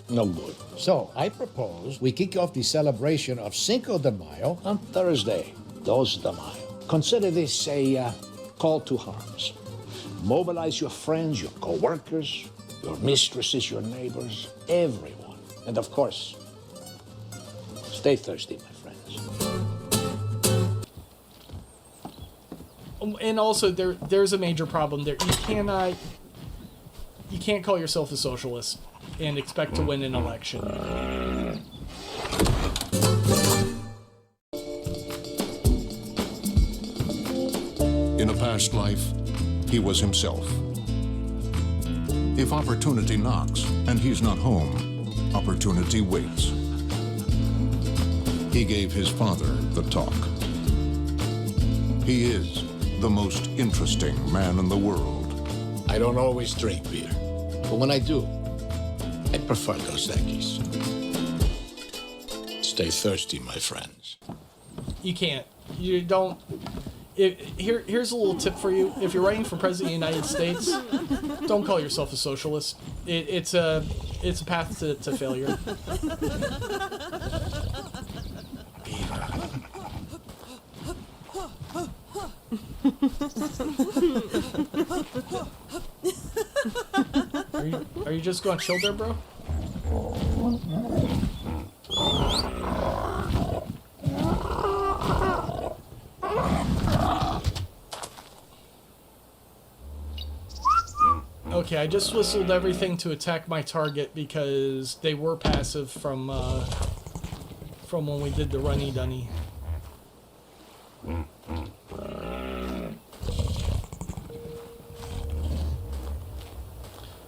no good. So I propose we kick off the celebration of Cinco de Mayo on Thursday, 2 de Mayo. Consider this a call to arms. Mobilize your friends, your co-workers, your mistresses, your neighbors, everyone. And of course, stay thirsty, my friends. And also, there's a major problem there. You can't call yourself a socialist and expect to win an election. In a past life, he was himself. If opportunity knocks and he's not home, opportunity waits. He gave his father the talk. He is the most interesting man in the world. I don't always drink beer, but when I do, I prefer Dos Equis. Stay thirsty, my friends. You can't. You don't. Here's a little tip for you. If you're running for president of the United States, don't call yourself a socialist. It's a path to failure. Are you just going to chill there, bro? Okay, I just whistled everything to attack my target because they were passive from when we did the runny dunny.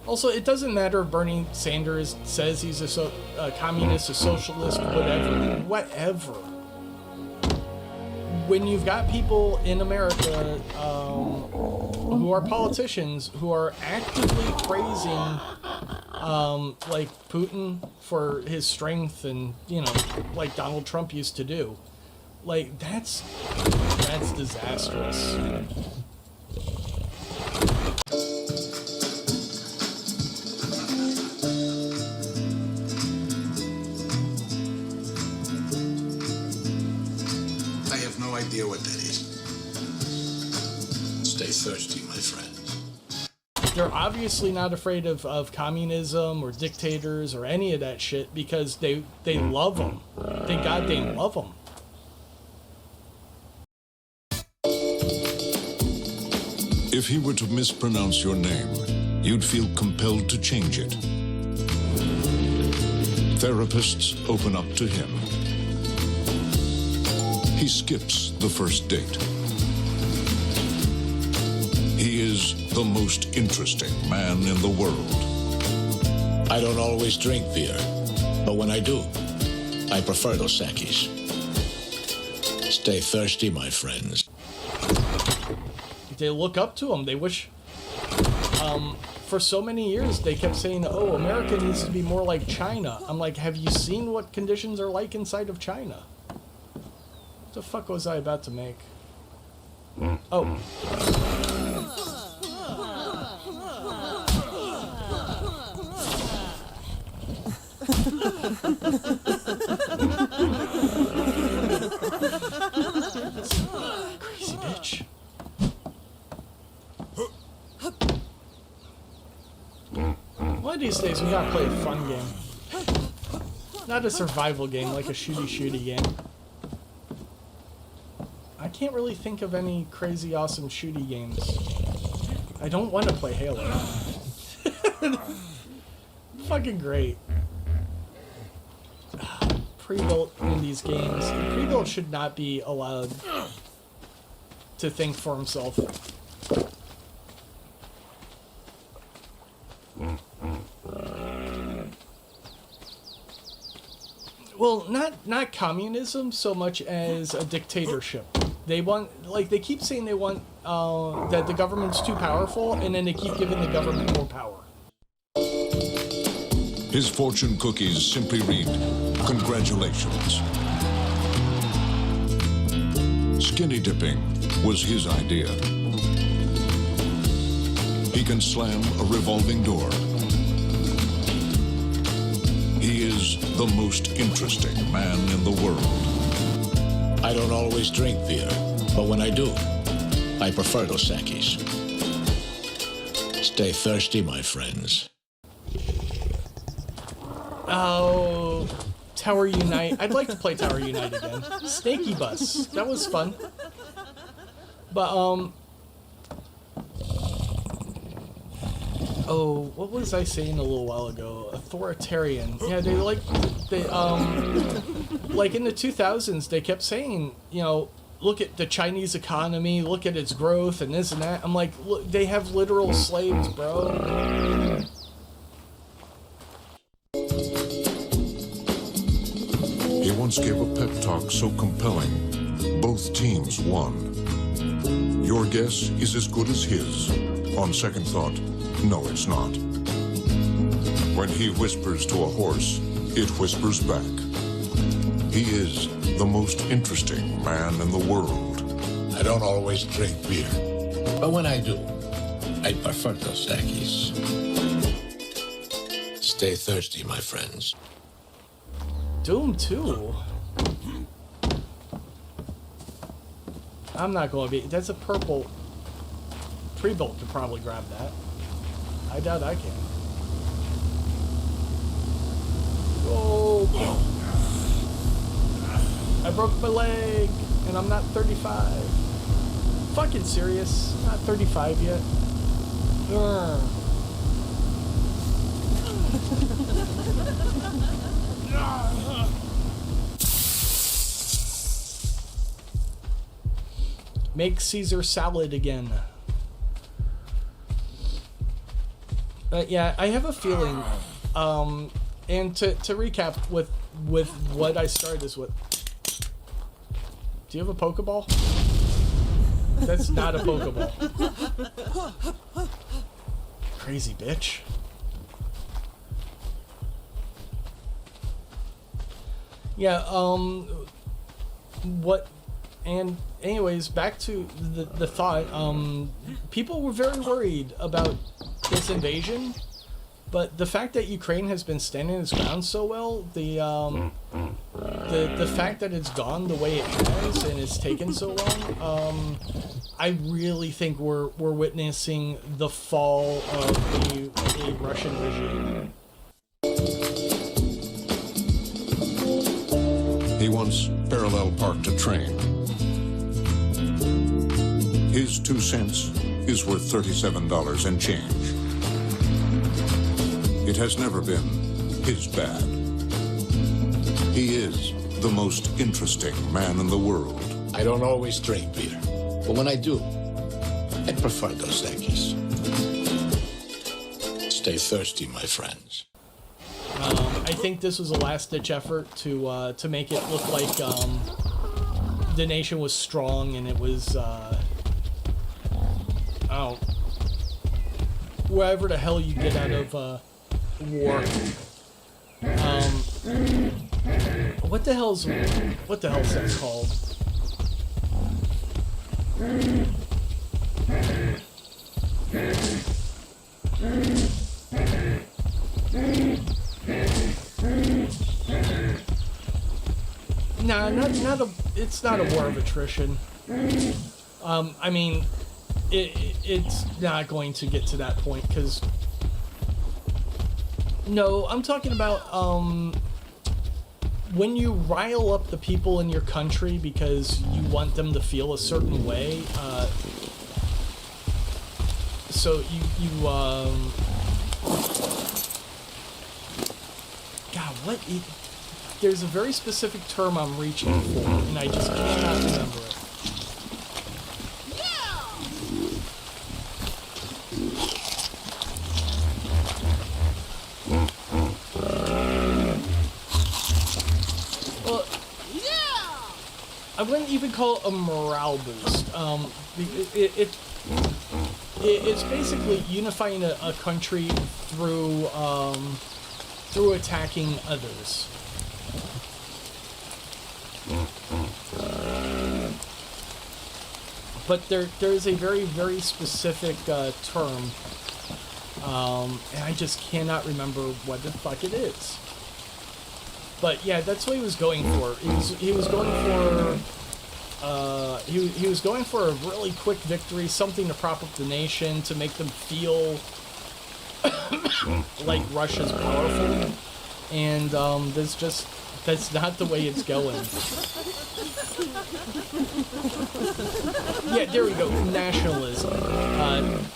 Also, it doesn't matter if Bernie Sanders says he's a communist, a socialist, whatever. When you've got people in America who are politicians who are actively praising like Putin for his strength and, you know, like Donald Trump used to do, like that's disastrous. I have no idea what that is. Stay thirsty, my friend. They're obviously not afraid of communism or dictators or any of that shit because they love them. They goddamn love them. If he were to mispronounce your name, you'd feel compelled to change it. Therapists open up to him. He skips the first date. He is the most interesting man in the world. I don't always drink beer, but when I do, I prefer Dos Equis. Stay thirsty, my friends. They look up to him. They wish... for so many years, they kept saying, oh, America needs to be more like China. I'm like, have you seen what conditions are like inside of China? What the fuck was I about to make? Oh. Crazy bitch. One of these days we gotta play a fun game. Not a survival game, like a shooty game. I can't really think of any crazy awesome shooty games. I don't want to play Halo. Fucking great. Pre-built in these games. Pre-built should not be allowed to think for himself. Well, not communism so much as a dictatorship. They want, like, they keep saying they want that the government's too powerful, and then they keep giving the government more power. His fortune cookies simply read, "Congratulations." Skinny dipping was his idea. He can slam a revolving door. He is the most interesting man in the world. I don't always drink beer, but when I do, I prefer Dos Equis. Stay thirsty, my friends. Oh, Tower Unite. I'd like to play Tower Unite again. Snaky Bus. That was fun. But, oh, what was I saying a little while ago? Authoritarian. Yeah, they like in the 2000s, they kept saying, you know, look at the Chinese economy, look at its growth and this and that. I'm like, look, they have literal slaves, bro. He once gave a pep talk so compelling, both teams won. Your guess is as good as his. On second thought, no, it's not. When he whispers to a horse, it whispers back. He is the most interesting man in the world. I don't always drink beer, but when I do, I prefer Dos Equis. Stay thirsty, my friends. Doom 2? I'm not going to be... That's a purple... Pre-built could probably grab that. I doubt I can. Oh! I broke my leg, and I'm not 35. Fucking serious? Not 35 yet. Make Caesar salad again. Yeah, I have a feeling, and to recap with what I started this with. Do you have a Pokeball? That's not a Pokeball. Crazy bitch. Yeah, what, and anyways, back to the thought, people were very worried about this invasion, but the fact that Ukraine has been standing its ground so well, the fact that it's gone the way it has and it's taken so long, I really think we're witnessing the fall of a Russian regime. He once parallel parked a train. His 2 cents is worth $37 and change. It has never been his bad. He is the most interesting man in the world. I don't always drink beer, but when I do, I prefer Dos Equis. Stay thirsty, my friends. I think this was a last-ditch effort to make it look like the nation was strong and it was wherever the hell you get out of war. What the hell's that called? Nah, it's not a war of attrition. I mean, it's not going to get to that point, because... No, I'm talking about, when you rile up the people in your country because you want them to feel a certain way, so God, what... There's a very specific term I'm reaching for, and I just cannot remember it. Well, I wouldn't even call it a morale boost. It's basically unifying a country through attacking others. But there is a very, very specific term, and I just cannot remember what the fuck it is. But yeah, that's what he was going for. He was going for a really quick victory, something to prop up the nation, to make them feel like Russia's powerful, and that's not the way it's going. Yeah, there we go. Nationalism.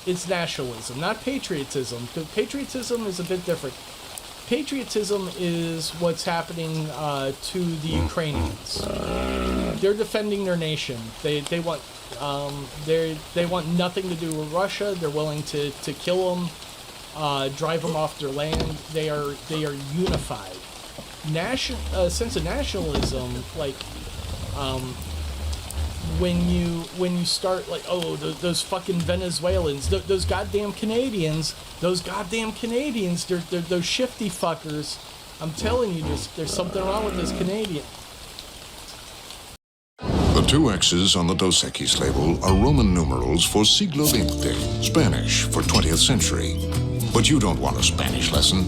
It's nationalism, not patriotism. Because patriotism is a bit different. Patriotism is what's happening to the Ukrainians. They're defending their nation. They want nothing to do with Russia. They're willing to kill them, drive them off their land. They are unified. Sense of nationalism, like when you start like, oh, those fucking Venezuelans, those goddamn Canadians, those shifty fuckers. I'm telling you, there's something wrong with those Canadians. The 2 X's on the Dos Equis label are Roman numerals for siglo XX, Spanish for 20th century. But you don't want a Spanish lesson.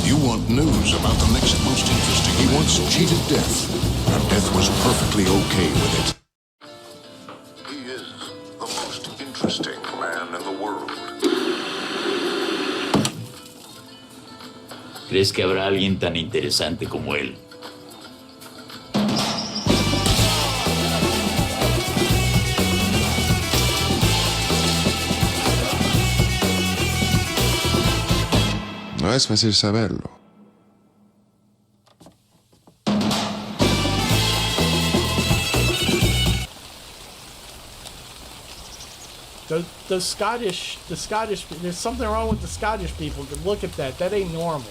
You want news about the next most interesting. He once cheated death, and death was perfectly okay with it. He is the most interesting man in the world. ¿Crees que habrá alguien tan interesante como él? No es fácil saberlo. The Scottish, there's something wrong with the Scottish people. Look at that. That ain't normal.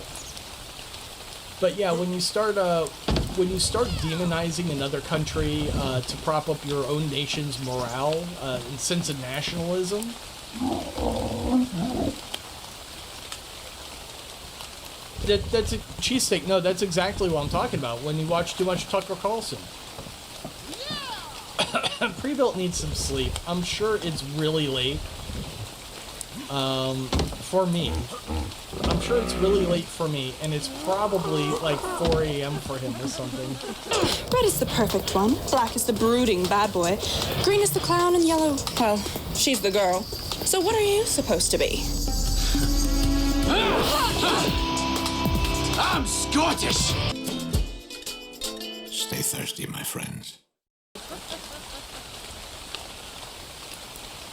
But yeah, when you start demonizing another country to prop up your own nation's morale and sense of nationalism, that's a cheesesteak. No, that's exactly what I'm talking about. When you watch too much Tucker Carlson. Pre-built needs some sleep. I'm sure it's really late. For me. I'm sure it's really late for me, and it's probably like 4 a.m. for him or something. Red is the perfect one. Black is the brooding bad boy. Green is the clown, and yellow, well, she's the girl. So what are you supposed to be? I'm Scottish! Stay thirsty, my friends.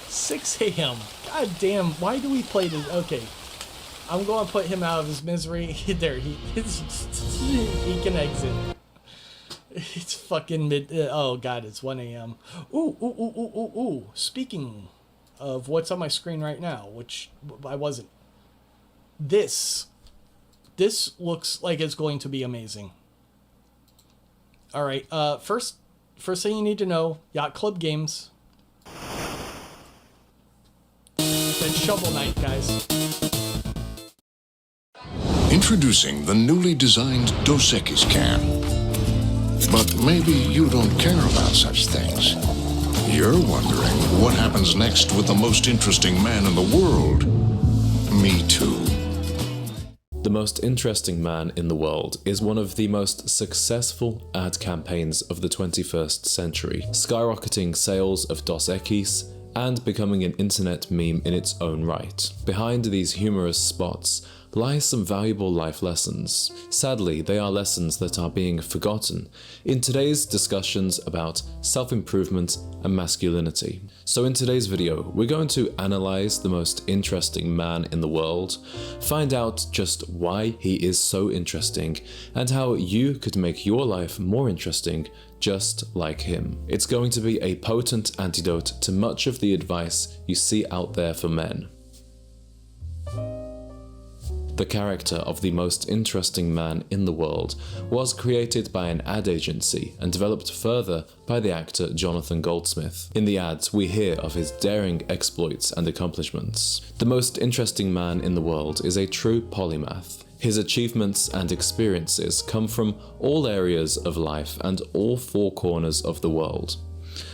6 a.m. God damn, why do we play this? Okay. I'm going to put him out of his misery. There, he can exit. It's fucking mid. Oh god, it's 1 a.m. Ooh. Speaking of what's on my screen right now, which I wasn't. This looks like it's going to be amazing. All right. First thing you need to know: Yacht Club Games. It's Shovel Knight, guys. Introducing the newly designed Dos Equis can. But maybe you don't care about such things. You're wondering what happens next with the most interesting man in the world. Me too. The Most Interesting Man in the World is one of the most successful ad campaigns of the 21st century, skyrocketing sales of Dos Equis and becoming an internet meme in its own right. Behind these humorous spots lie some valuable life lessons. Sadly, they are lessons that are being forgotten in today's discussions about self-improvement and masculinity. So in today's video, we're going to analyze the most interesting man in the world, find out just why he is so interesting, and how you could make your life more interesting just like him. It's going to be a potent antidote to much of the advice you see out there for men. The character of the most interesting man in the world was created by an ad agency and developed further by the actor Jonathan Goldsmith. In the ads, we hear of his daring exploits and accomplishments. The most interesting man in the world is a true polymath. His achievements and experiences come from all areas of life and all four corners of the world.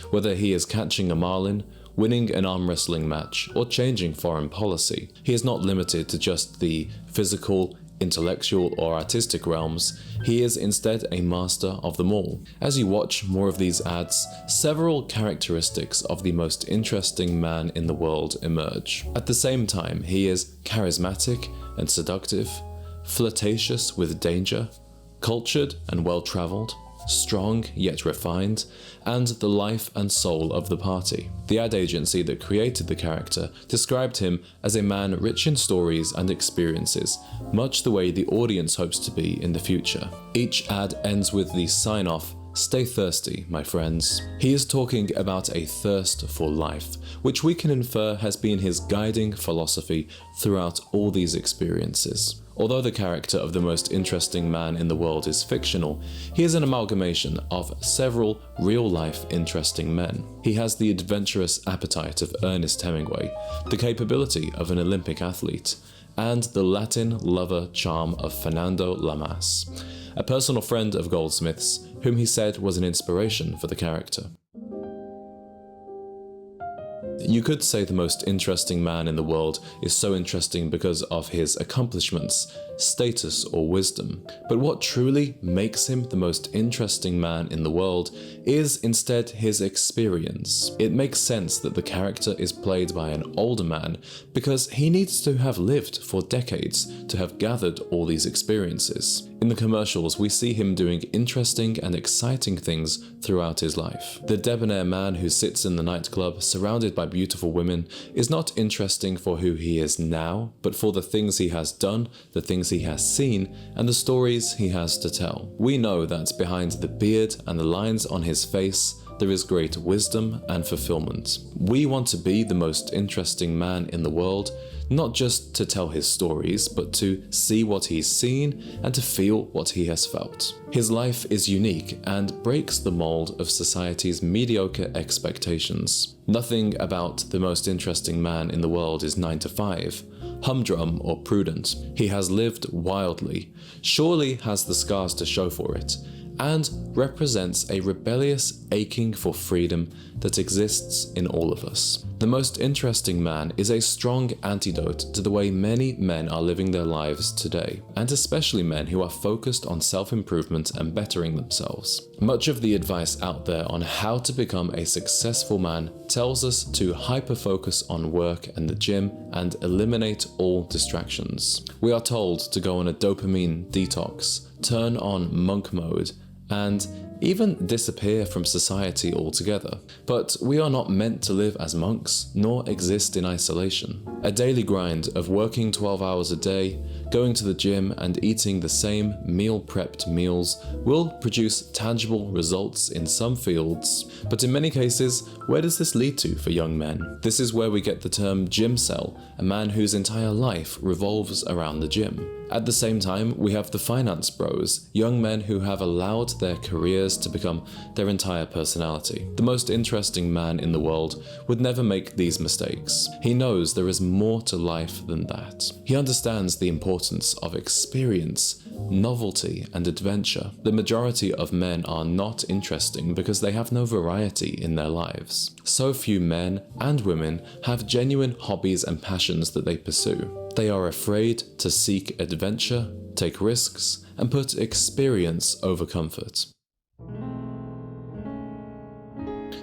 Whether he is catching a marlin, winning an arm wrestling match, or changing foreign policy, he is not limited to just the physical, intellectual, or artistic realms. He is instead a master of them all. As you watch more of these ads, several characteristics of the most interesting man in the world emerge. At the same time, he is charismatic and seductive, flirtatious with danger, cultured and well-traveled, strong yet refined, and the life and soul of the party. The ad agency that created the character described him as a man rich in stories and experiences, much the way the audience hopes to be in the future. Each ad ends with the sign-off, "Stay thirsty, my friends." He is talking about a thirst for life, which we can infer has been his guiding philosophy throughout all these experiences. Although the character of the most interesting man in the world is fictional, he is an amalgamation of several real-life interesting men. He has the adventurous appetite of Ernest Hemingway, the capability of an Olympic athlete, and the Latin lover charm of Fernando Lamas, a personal friend of Goldsmith's, whom he said was an inspiration for the character. You could say the most interesting man in the world is so interesting because of his accomplishments, status, or wisdom. But what truly makes him the most interesting man in the world is instead his experience. It makes sense that the character is played by an older man because he needs to have lived for decades to have gathered all these experiences. In the commercials, we see him doing interesting and exciting things throughout his life. The debonair man who sits in the nightclub surrounded by beautiful women is not interesting for who he is now, but for the things he has done, the things he has seen, and the stories he has to tell. We know that behind the beard and the lines on his face, there is great wisdom and fulfillment. We want to be the most interesting man in the world, not just to tell his stories, but to see what he's seen and to feel what he has felt. His life is unique and breaks the mold of society's mediocre expectations. Nothing about the most interesting man in the world is 9 to 5, humdrum or prudent. He has lived wildly, surely has the scars to show for it, and represents a rebellious aching for freedom that exists in all of us. The most interesting man is a strong antidote to the way many men are living their lives today, and especially men who are focused on self-improvement and bettering themselves. Much of the advice out there on how to become a successful man tells us to hyper-focus on work and the gym and eliminate all distractions. We are told to go on a dopamine detox, turn on monk mode, and even disappear from society altogether. But we are not meant to live as monks, nor exist in isolation. A daily grind of working 12 hours a day, going to the gym and eating the same meal-prepped meals will produce tangible results in some fields, but in many cases, where does this lead to for young men? This is where we get the term gym cell, a man whose entire life revolves around the gym. At the same time, we have the finance bros, young men who have allowed their careers to become their entire personality. The most interesting man in the world would never make these mistakes. He knows there is more to life than that. He understands the importance of experience, novelty, and adventure. The majority of men are not interesting because they have no variety in their lives. So few men and women have genuine hobbies and passions that they pursue. They are afraid to seek adventure, take risks, and put experience over comfort.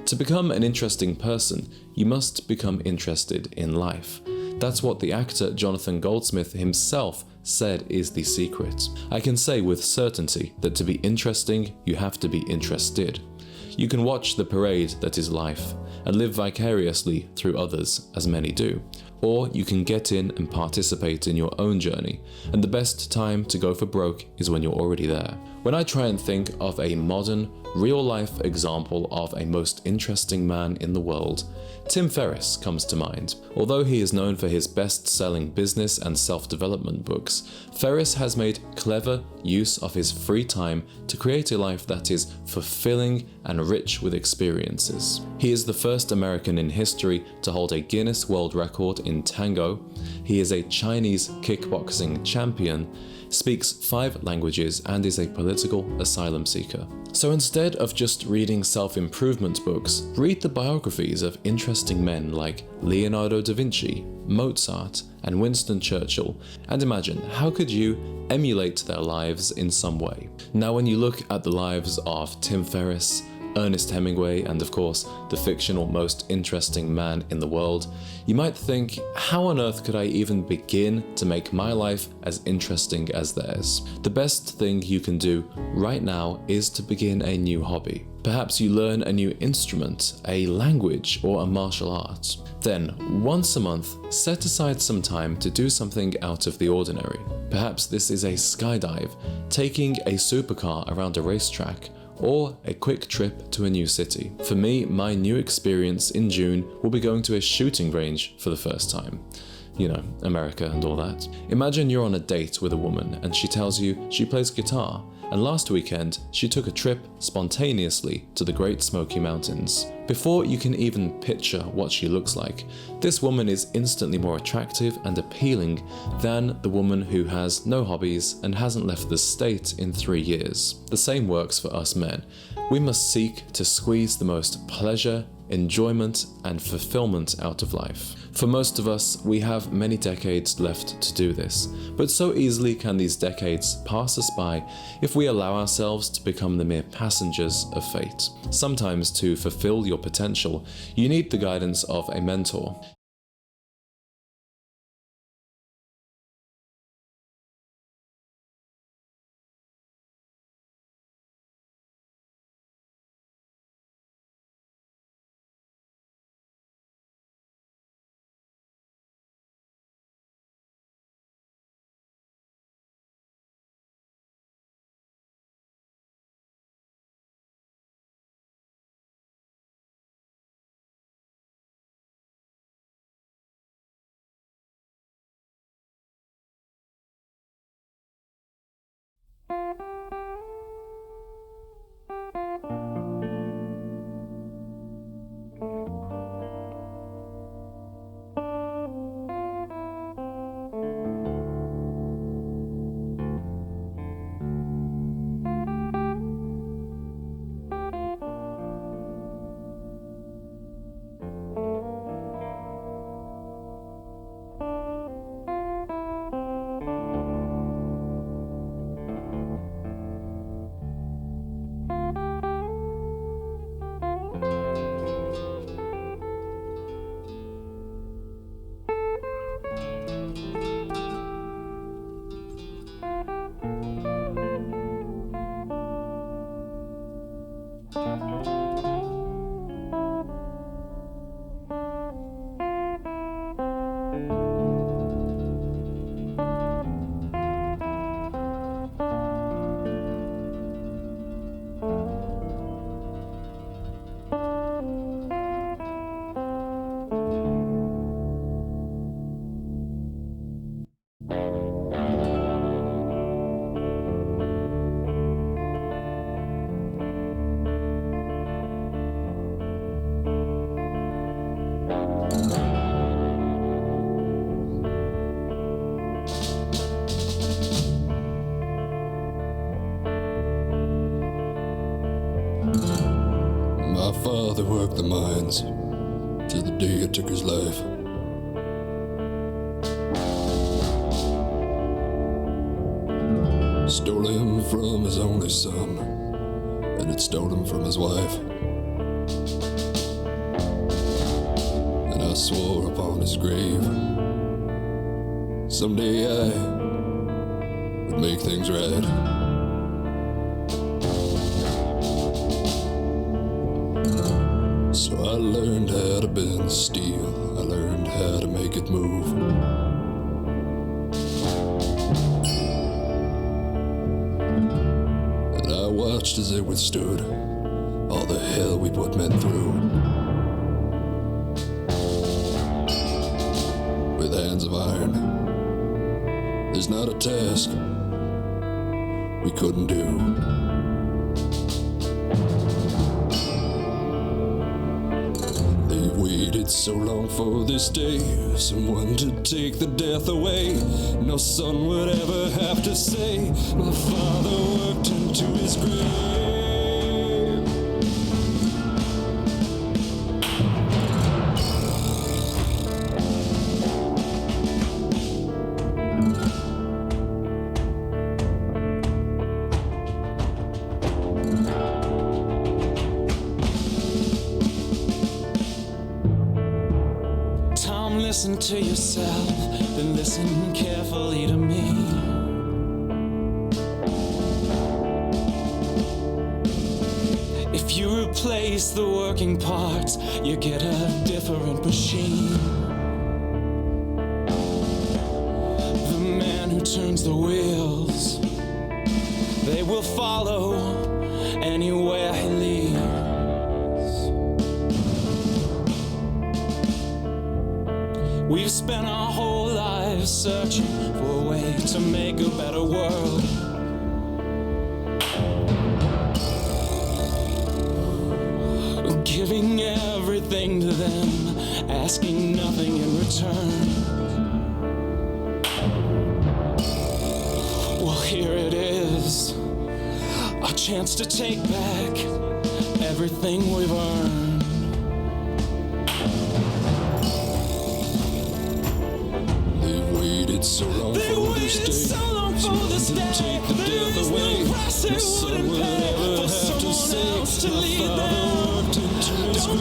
To become an interesting person, you must become interested in life. That's what the actor Jonathan Goldsmith himself said is the secret. I can say with certainty that to be interesting, you have to be interested. You can watch the parade that is life and live vicariously through others, as many do. Or you can get in and participate in your own journey, and the best time to go for broke is when you're already there. When I try and think of a modern, real-life example of a most interesting man in the world, Tim Ferriss comes to mind. Although he is known for his best-selling business and self-development books, Ferriss has made clever use of his free time to create a life that is fulfilling and rich with experiences. He is the first American in history to hold a Guinness World Record in tango. He is a Chinese kickboxing champion, speaks 5 languages, and is a political asylum seeker. So instead of just reading self-improvement books, read the biographies of interesting men like Leonardo da Vinci, Mozart, and Winston Churchill, and imagine how could you emulate their lives in some way. Now when you look at the lives of Tim Ferriss, Ernest Hemingway, and of course the fictional most interesting man in the world, you might think, how on earth could I even begin to make my life as interesting as theirs? The best thing you can do right now is to begin a new hobby. Perhaps you learn a new instrument, a language, or a martial art. Then, once a month, set aside some time to do something out of the ordinary. Perhaps this is a skydive, taking a supercar around a racetrack, or a quick trip to a new city. For me, my new experience in June will be going to a shooting range for the first time. You know, America and all that. Imagine you're on a date with a woman and she tells you she plays guitar, and last weekend she took a trip spontaneously to the Great Smoky Mountains. Before you can even picture what she looks like, this woman is instantly more attractive and appealing than the woman who has no hobbies and hasn't left the state in 3 years. The same works for us men. We must seek to squeeze the most pleasure, enjoyment, and fulfillment out of life. For most of us, we have many decades left to do this, but so easily can these decades pass us by if we allow ourselves to become the mere passengers of fate. Sometimes to fulfill your potential, you need the guidance of a mentor. father worked the mines till the day it took his life. Stole him from his only son, and it stole him from his wife. And I swore upon his grave, someday I would make things right. So I learned how to bend steel, I learned how to make it move. And I watched as it withstood all the hell we put men through. With hands of iron, there's not a task we couldn't do. Waited so long for this day, someone to take the death away. No son would ever have to say, my father worked into his grave. Listen to yourself, then listen carefully to me. If you replace the working parts, you get a different machine. The man who turns the wheels, they will follow anywhere he leads. We've spent our whole lives searching for a way to make a better world. Giving everything to them, asking nothing in return. Well, here it is, our chance to take back everything we've earned. So long for this day, so to take the death away. No son would ever have to say, my father worked into his grave.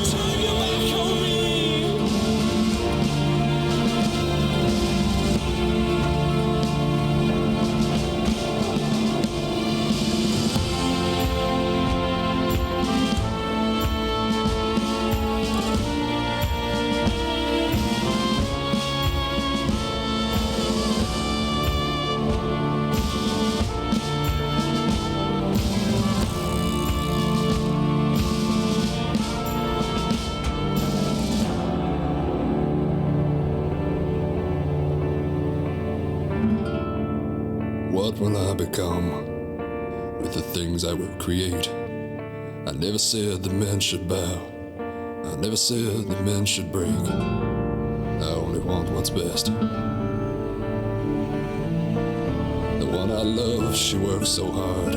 What will I become with the things I will create? I never said that men should bow. I never said that men should break. I only want what's best. The one I love, she works so hard,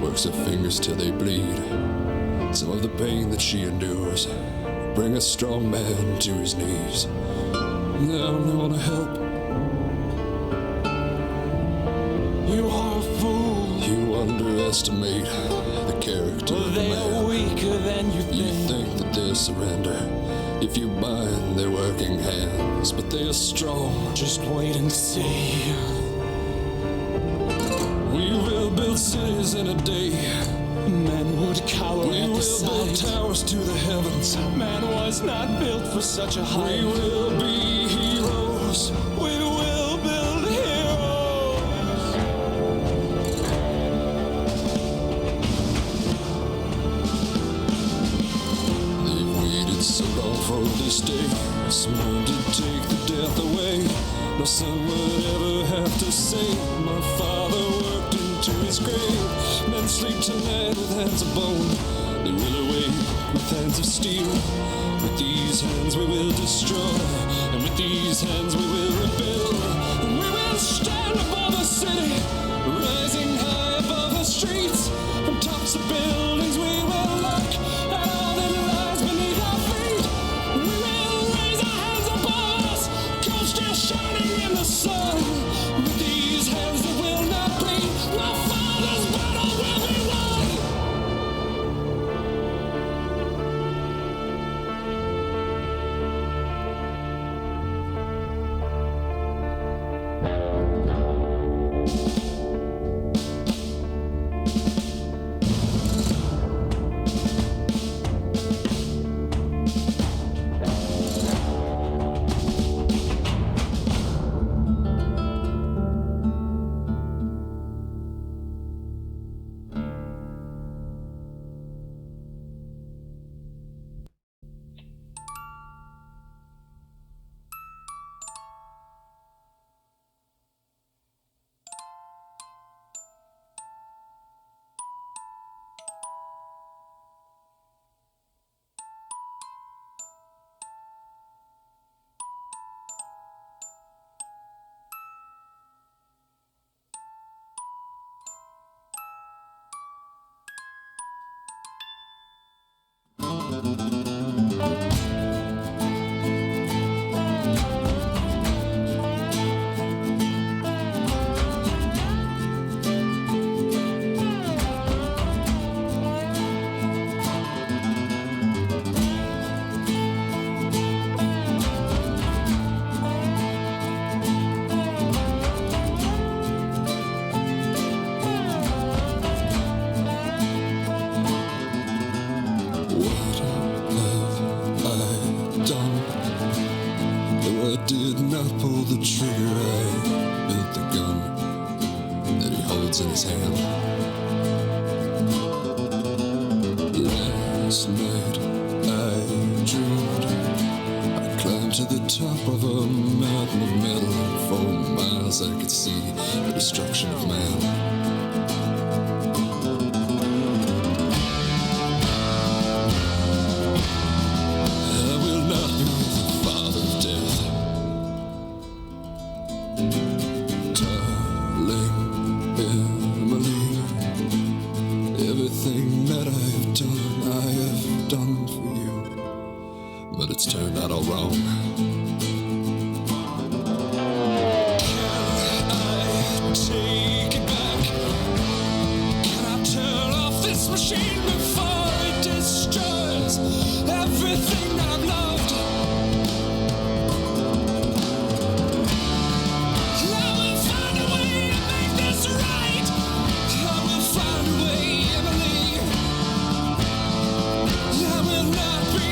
works her fingers till they bleed. Some of the pain that she endures bring a strong man to his knees. I only want to help. You are a fool. You underestimate the character of the man. They are weaker than you think. You think that they'll surrender if you bind their working hands, but they are strong. Just wait and see. We will build cities in a day. Men would cower at the sight. We will build towers to the heavens. Man was not built for such a height. We will be heroes. We will build heroes. They've waited so long for this day, someone to take the death away. No son would ever have to say, my father worked into his grave. Men sleep tonight with hands of bone. They will awake with hands of steel. With these hands we will destroy, and with these hands we will rebuild. And we will stand above the city, rising high above the streets. From tops of buildings we will look at all that the trigger, I built the gun that he holds in his hand. Last night I dreamed I climbed to the top of a mountain of metal. For miles I could see the destruction of man. It's turned out all wrong. Can I take it back? Can I turn off this machine before it destroys everything I've loved? I will find a way to make this right. I will find a way, Emily. I will not be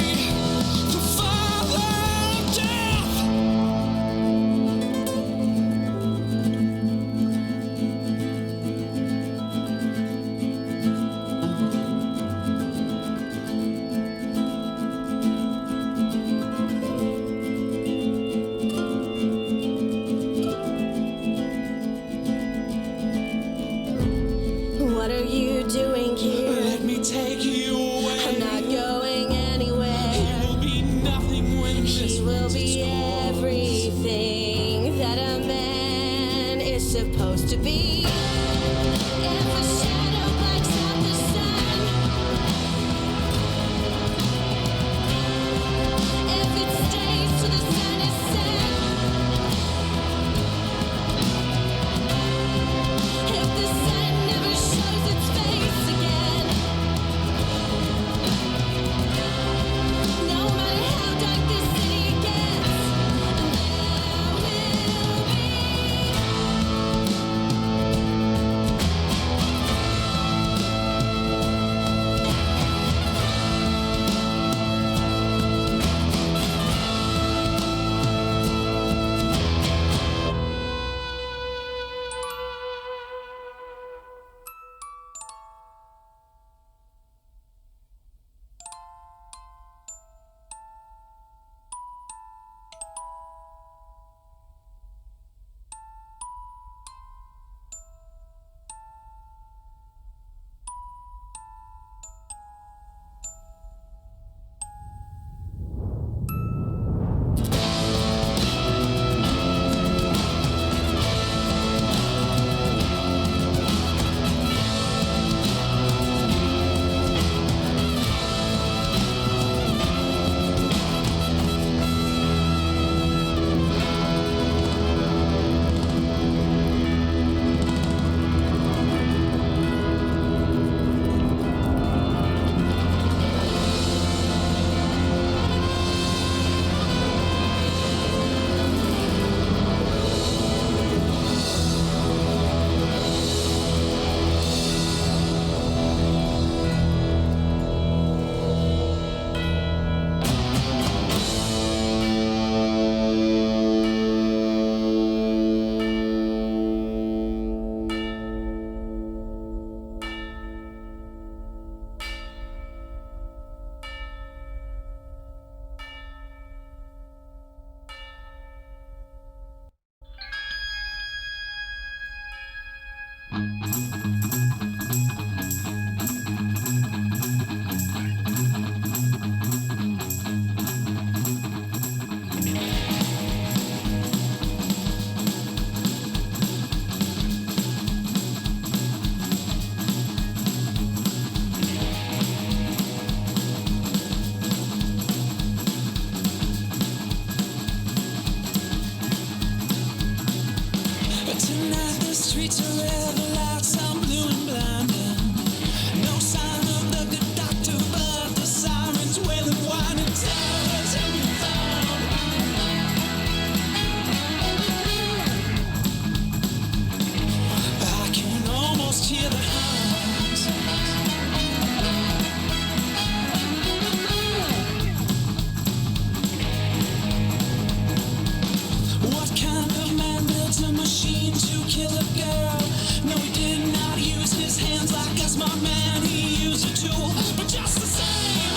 con man, he used a tool. But just the same,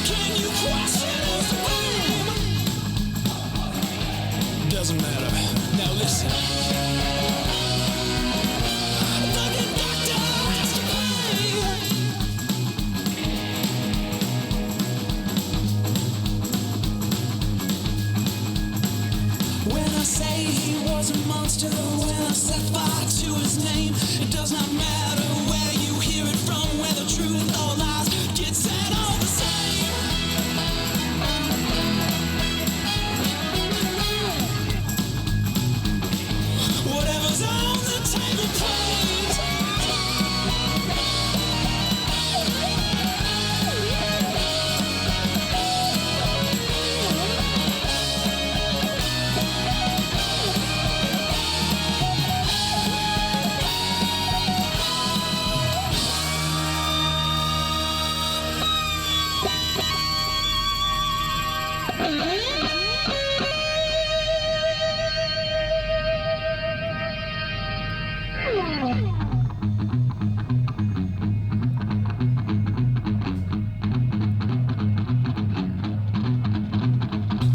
can you question his fame? Doesn't matter. Now listen. The conductor has to pay. When I say he was a monster, when I set fire to his name, it does not matter where you hear it from, whether truth or lies, get said all the same. Whatever's on the table plays.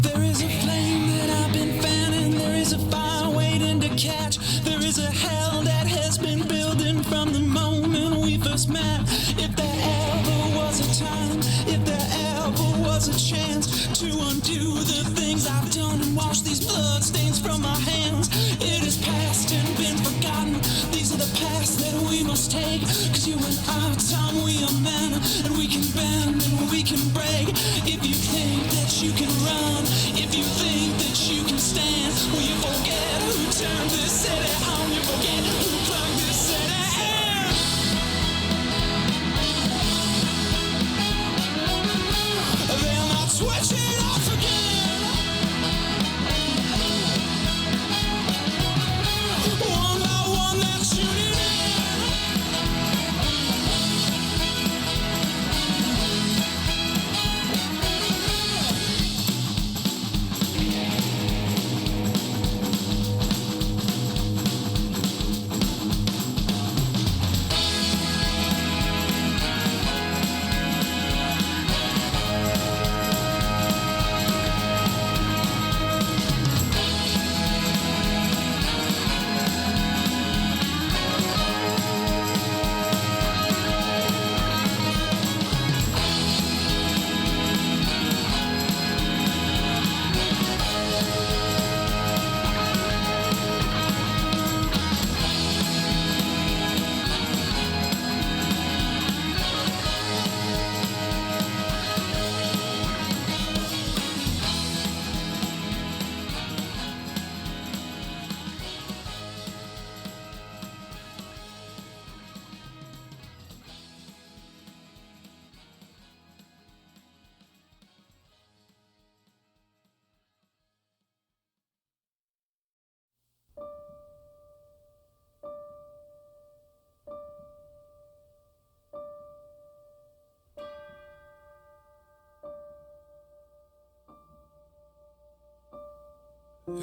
There is a flame that I've been fanning. There is a fire waiting to catch. There is a hell that has been building from the moment we first met. If there ever was a time, if there ever was a chance to undo the things I've done and wash these blood stains from my hands, it is past and been forgotten. These are the past that we must take. Cause you and I, Tom, we are men, and we can bend and we can break. If you think that you can run, if you think that you can stand, will you forget who turned this city on? You forget who plugged this city in. They'll not switch it off again. One by one they're tuning in.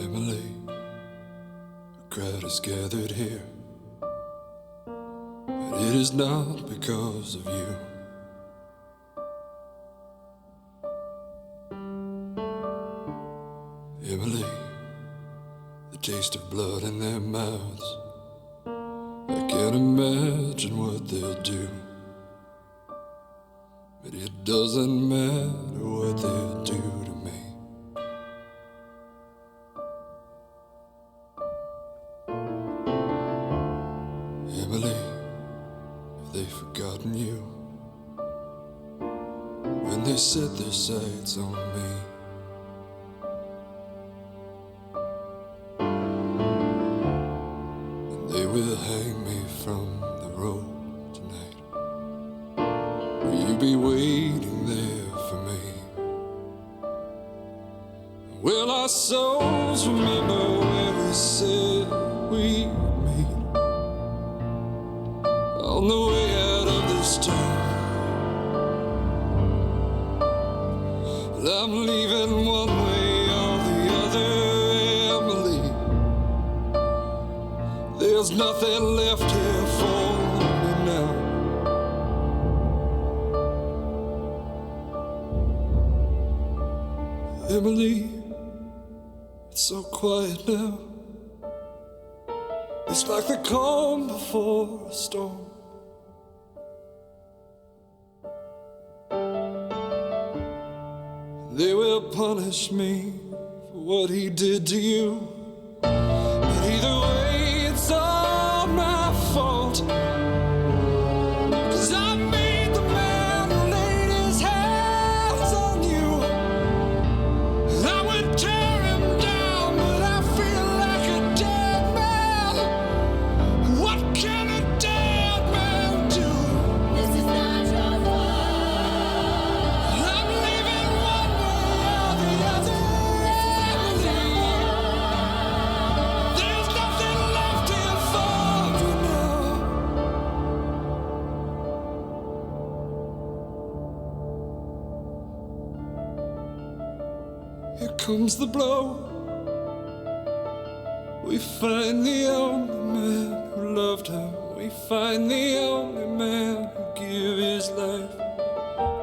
Emily, a crowd is gathered here, but it is not because of you. Emily, the taste of blood in their mouths, I can't imagine what they'll do, but it doesn't matter what they'll do to me. Emily, have they forgotten you when they set their sights on me? And they will hang me from the rope tonight. Will you be waiting there for me? Will our souls remember where we said we'd meet? On the way out of this town, I'm leaving one way or the other, Emily. There's nothing left here for Emily, it's so quiet now. It's like the calm before a storm. They will punish me for what he did to you. But either way, it's all my fault. 'Cause I made the man who laid his hands on you. I would tear him down, but I feel like a dead man. What can a dead man do? This is not your fault. I'm leaving one way or the other. There's nothing left here for you now. Here comes the blow. We find the only man who loved her. We find the only man who gave his life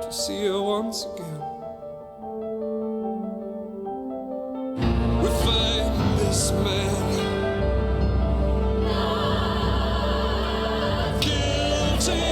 to see her once again. We find this man guilty.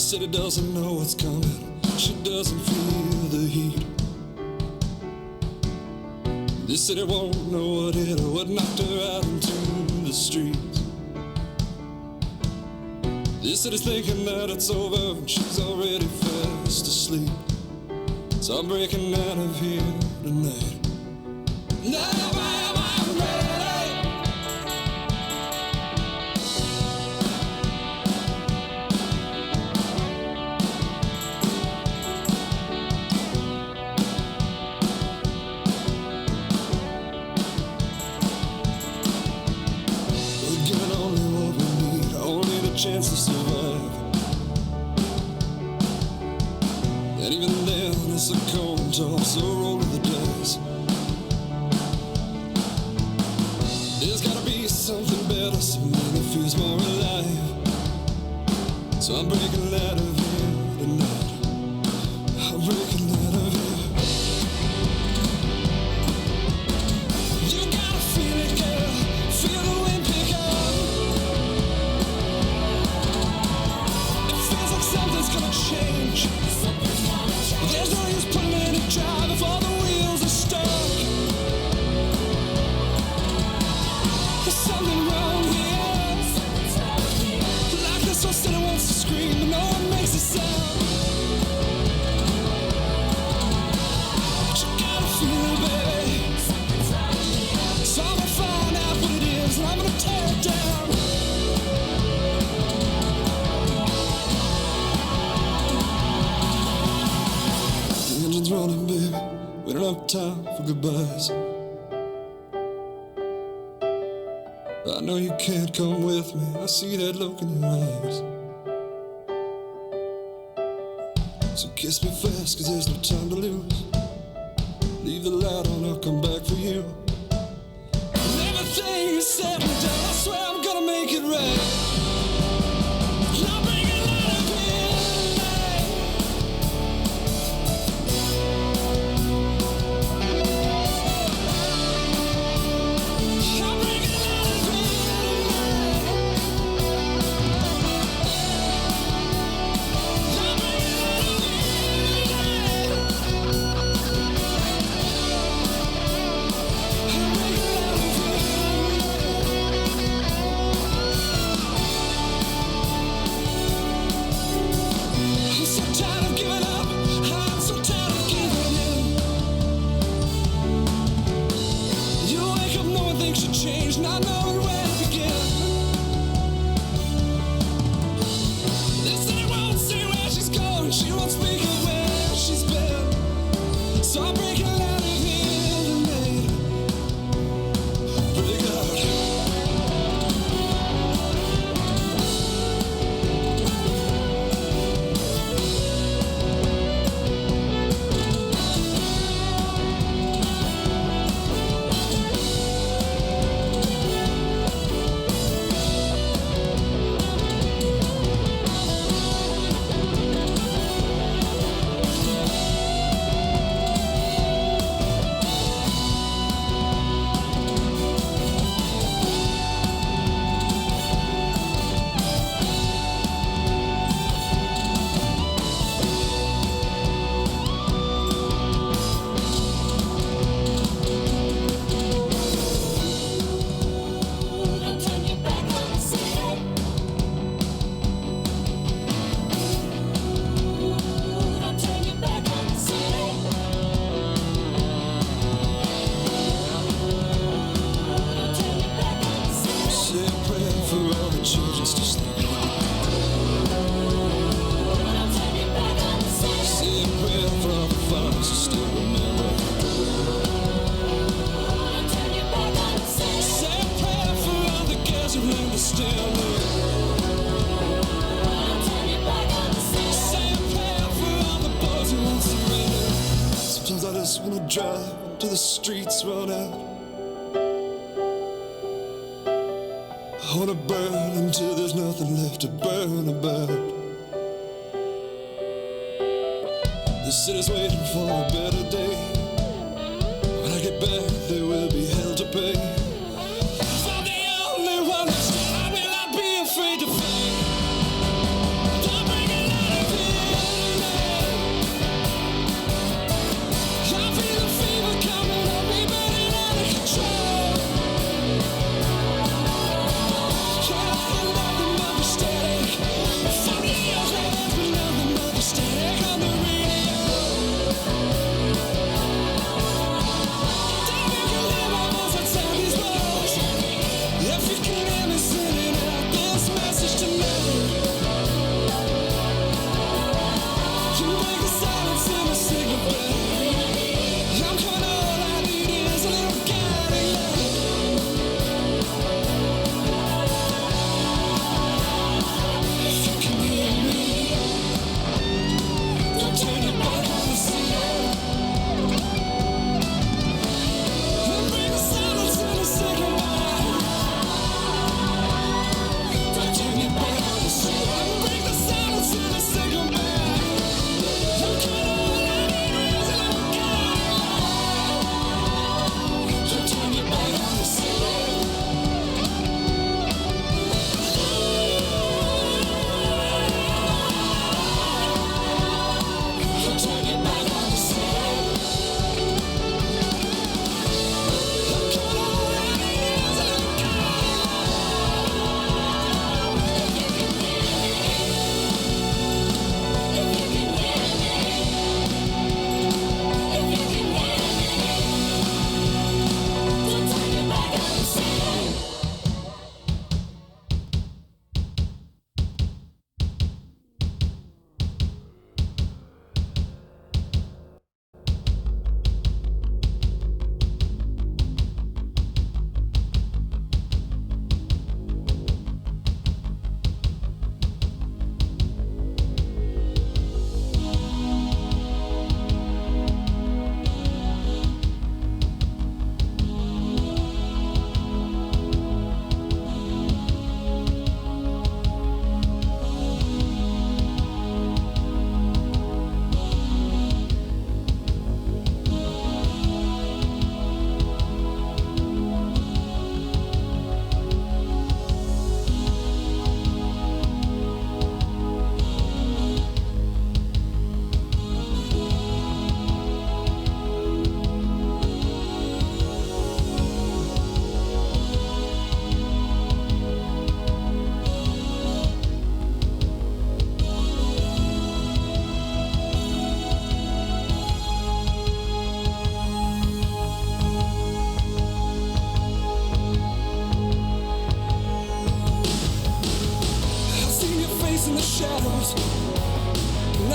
city doesn't know what's coming. She doesn't feel the heat. This city won't know what hit her, what knocked her out into the streets. This city's thinking that it's over and she's already fast asleep. So I'm breaking out of here tonight. Now I'm ready. We're given only what we need, only the chance to survive. And even then, it's a coin toss, so roll the dice. There's gotta be something better, something that feels more alive. So I'm breaking out of here tonight. I'm breaking out of here. You gotta feel it, girl. Feel the wind pick up. It feels like something's gonna change. There's no use putting in a drive if all the wheels are stuck. There's something wrong here. Like this one still wants to scream, but no one makes a sound. But you gotta feel it, baby. So I'm gonna find out what it is, and I'm gonna tear it down. The engine's running, baby. We don't have time for goodbyes. I know you can't come with me. I see that look in your eyes. So kiss me fast, 'cause there's no time to lose. Leave the light on, I'll come back for you. And everything is said and done, I swear I'm gonna make it right. I'll bring it out of here tonight. I'll bring it out of I'm so tired of giving up. I'm so tired of giving in. You wake up knowing things should change, not knowing where to begin. This city won't see where she's going. She won't speak of where she's been. So I'm breaking out of here tonight. Break out. Say a prayer for all the children still sleeping. Say a prayer for all the fathers who still remember. Say a prayer for all the girls who learned to still live. Say a prayer for all the boys who won't surrender. Sometimes I just wanna drive until the streets run out. I wanna burn until there's nothing left to burn about. The city's waiting for a better day. When I get back, there will be hell to pay. If I'm the only one that's still, I will not be afraid to fight. Don't bring it out of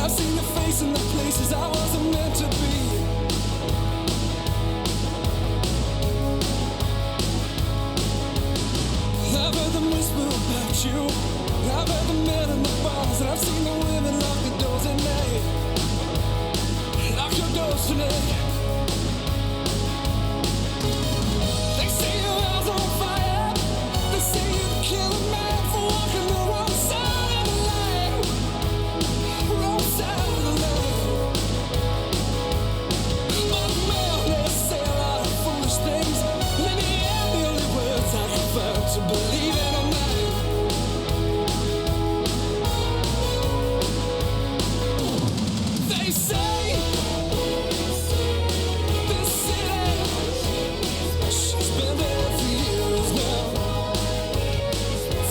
I've seen your face in the places I wasn't meant to be. I've heard them whisper about you. I've heard the men in the bars, and I've seen the women lock the doors at night. Lock your doors tonight. They say your house on fire. They say you'd kill a man for walking the wrong side of the line. Wrong side of the line. But man, they say a lot of foolish things. And in the end, the only words I can find to believe in are mine. They say this city, she's been there for years now.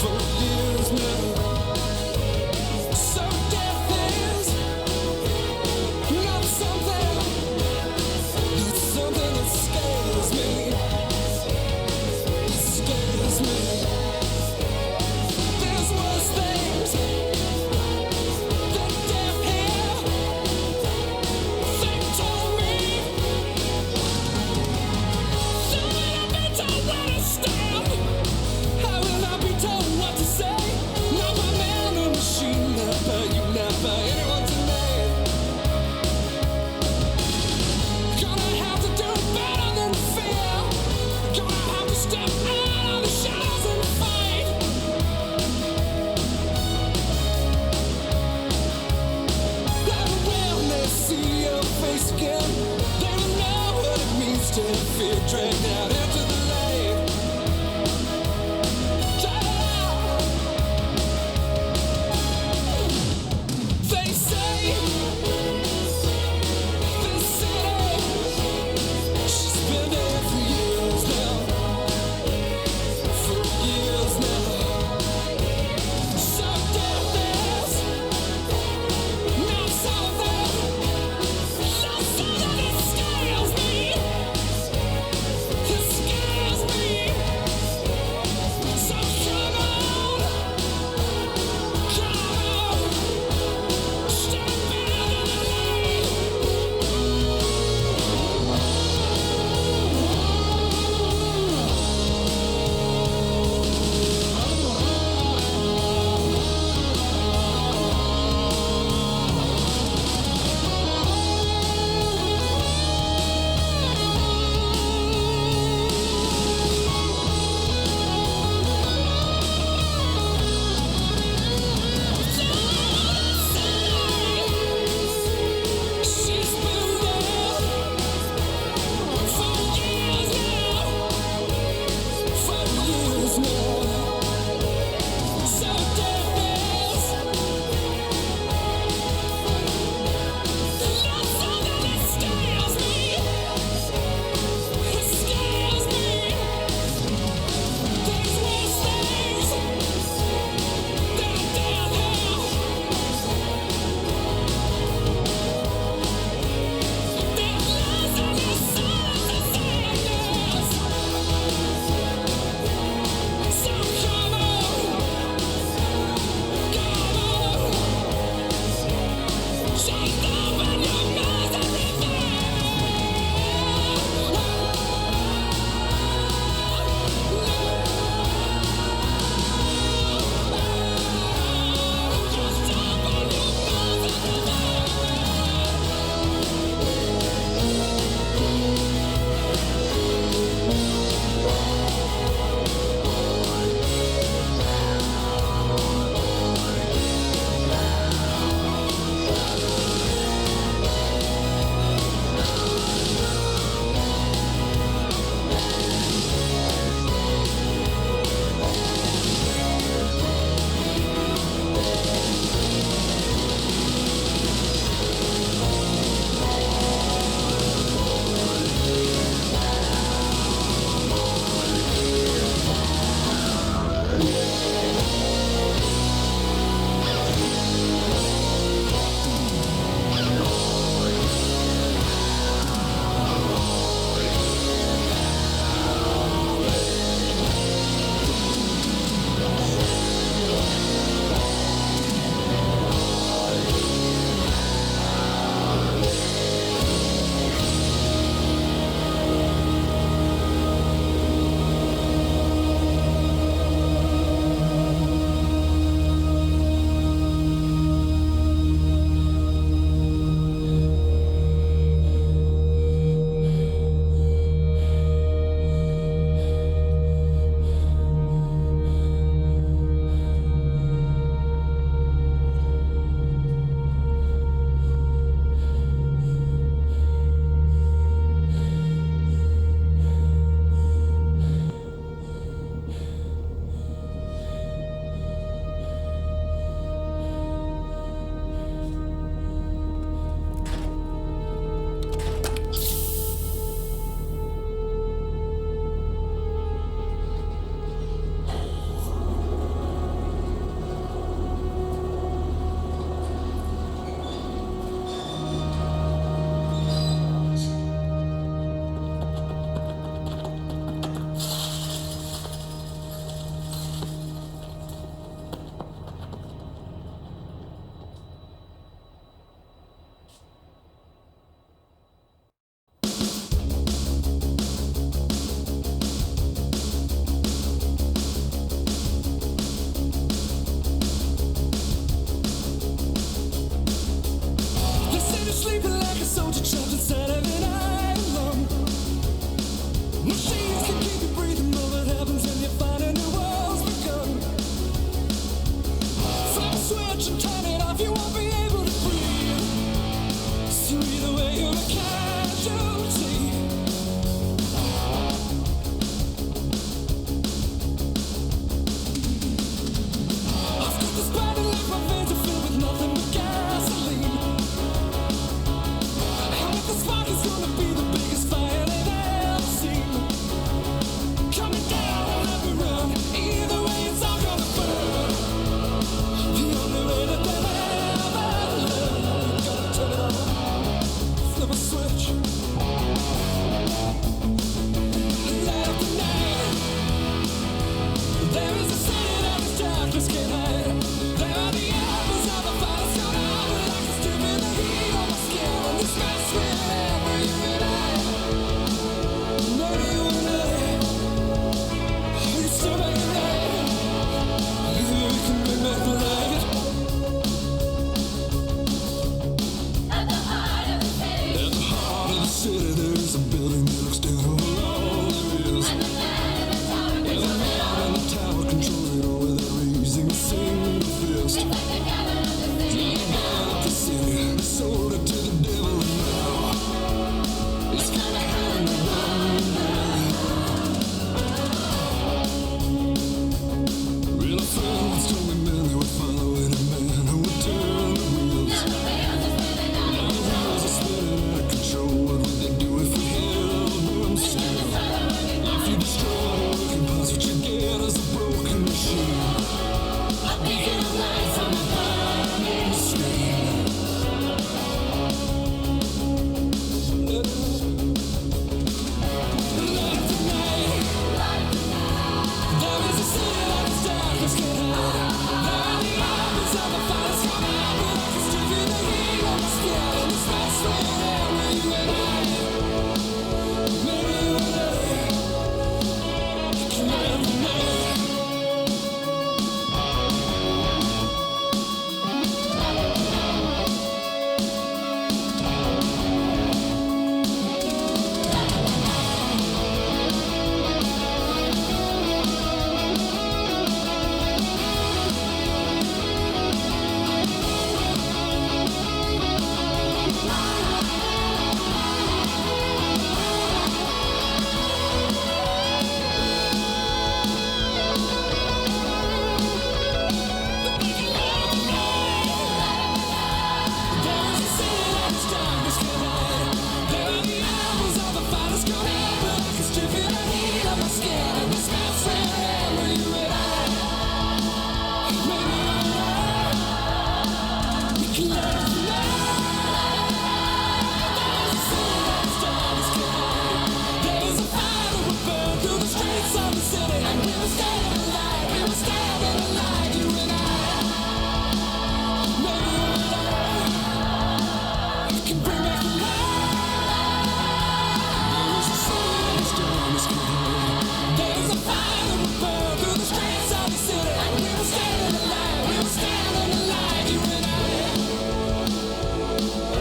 For years now. So death is not something that scares me. It scares me. There's worse things than death here. They told me that I'll be told where to stand. I will not be told what to say. Not by man or machine, not by you, not by anyone tonight. Gonna have to do better than fear. Gonna have to step out of the shadows and fight. And when they see your face again, they will know what it means to have fear dragged out into the light. They say this city, she's been there for years now. For years now. So death is not something that scares me. It scares me. So come on, step out of the lane. She's been there for years now. For years now. So death is not something that scares me. It scares me. There's worse things than death here. There's lies on the side of sadness. So come on, just open your mouth and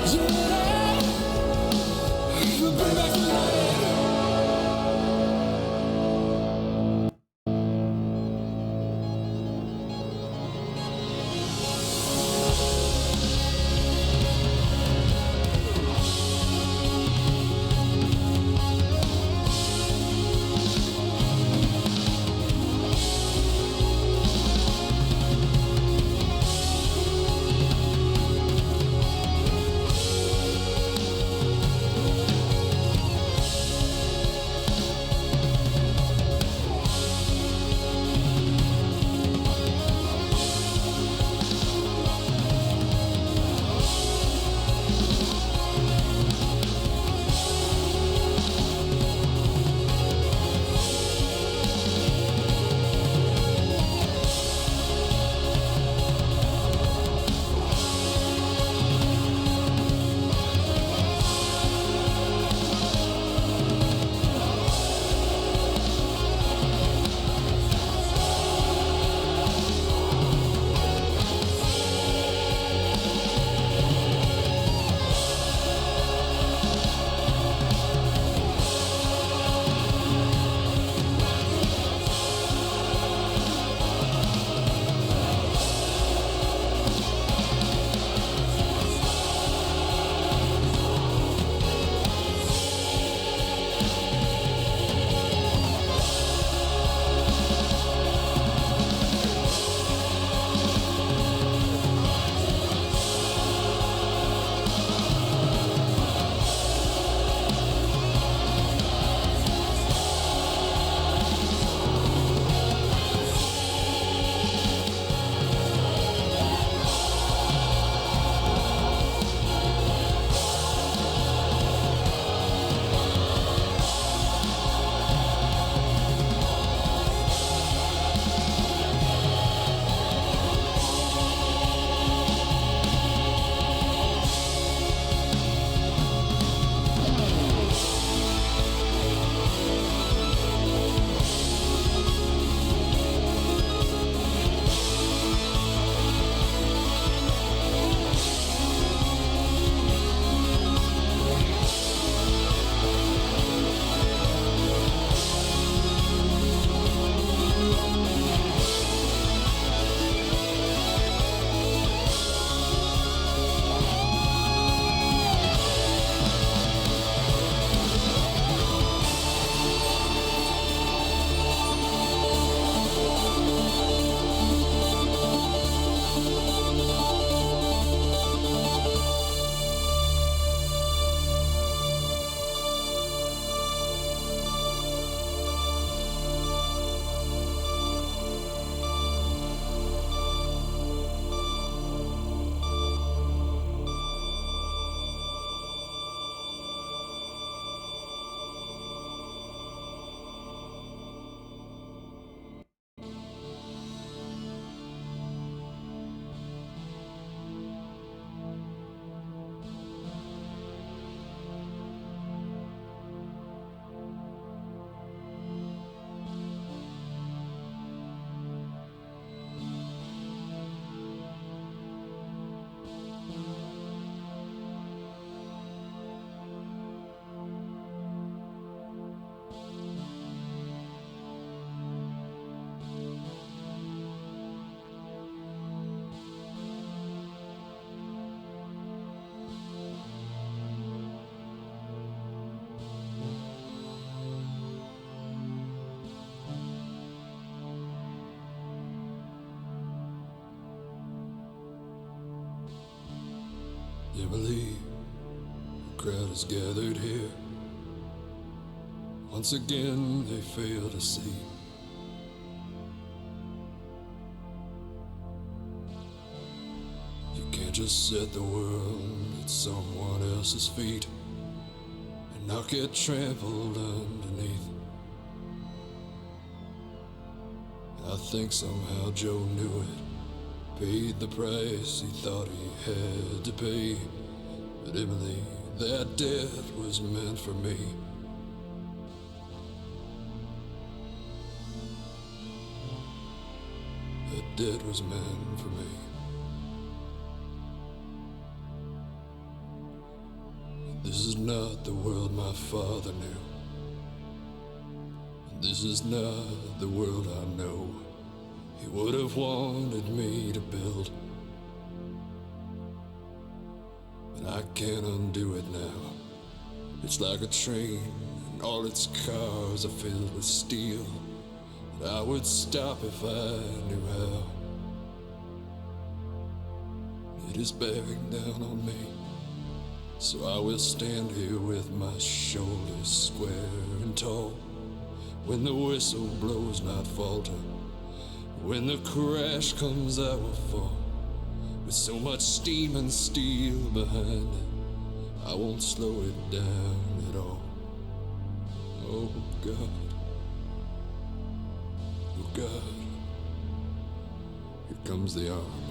Bring back the light. You believe the crowd is gathered here. Once again, they fail to see. You can't just set the world at someone else's feet and not get trampled underneath. I think somehow Joe knew it, paid the price he thought he had to pay. But Emily, that death was meant for me. That death was meant for me. This is not the world my father knew. This is not the world I know he would have wanted me to build. But I can't undo it now. It's like a train, and all its cars are filled with steel. And I would stop if I knew how. It is bearing down on me, so I will stand here with my shoulders square and tall. When the whistle blows, not falter. When the crash comes, I will fall. With so much steam and steel behind it, I won't slow it down at all. Oh God, oh God, here comes the arm.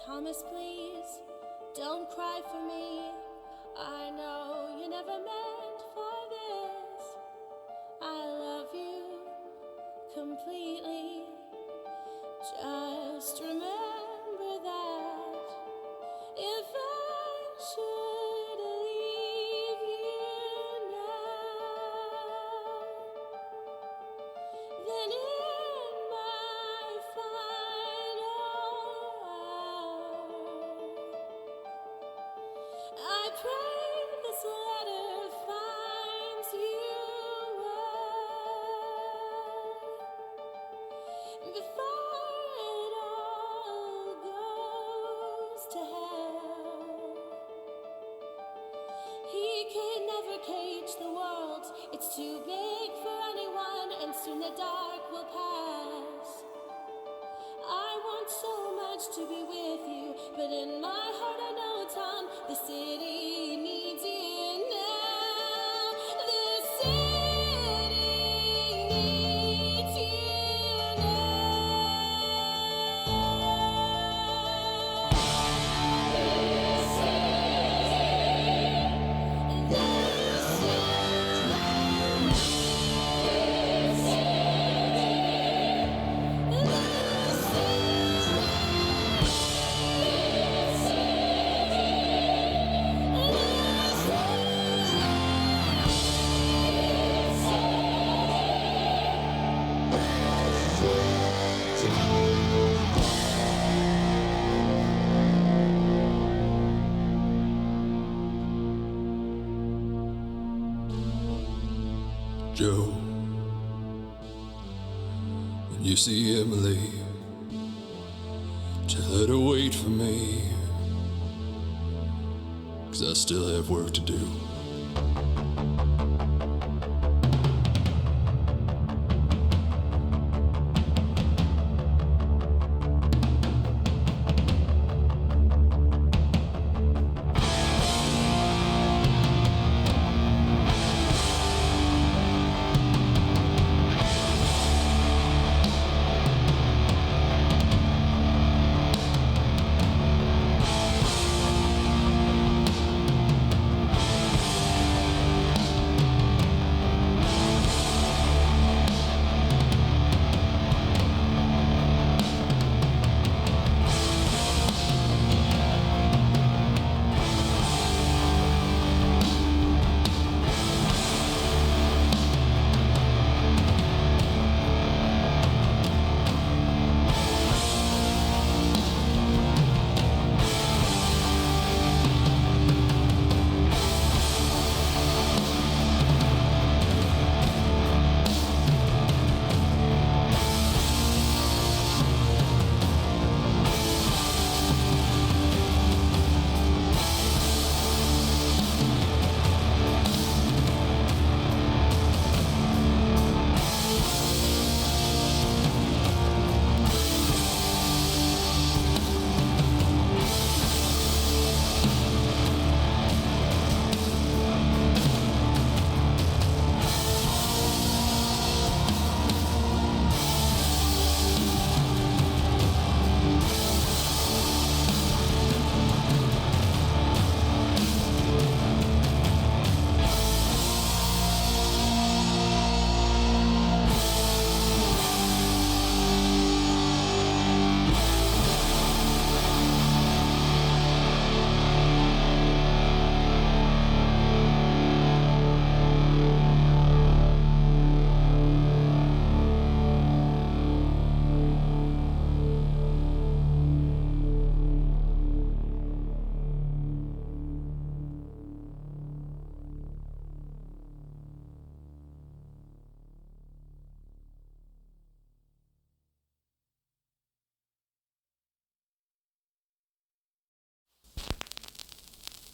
Thomas, please, don't cry for me. I know you never meant for this. I love you completely. Just remember that if I should leave you now, then in my final I pray this letter finds you well before it all goes to hell. He can never cage the world, it's too big for anyone, and soon the dark will pass. I want so much to be with you, but in my heart I know, Tom, the city needs you now. The city needs you Joe, when you see Emily, tell her to wait for me, 'cause I still have work to do.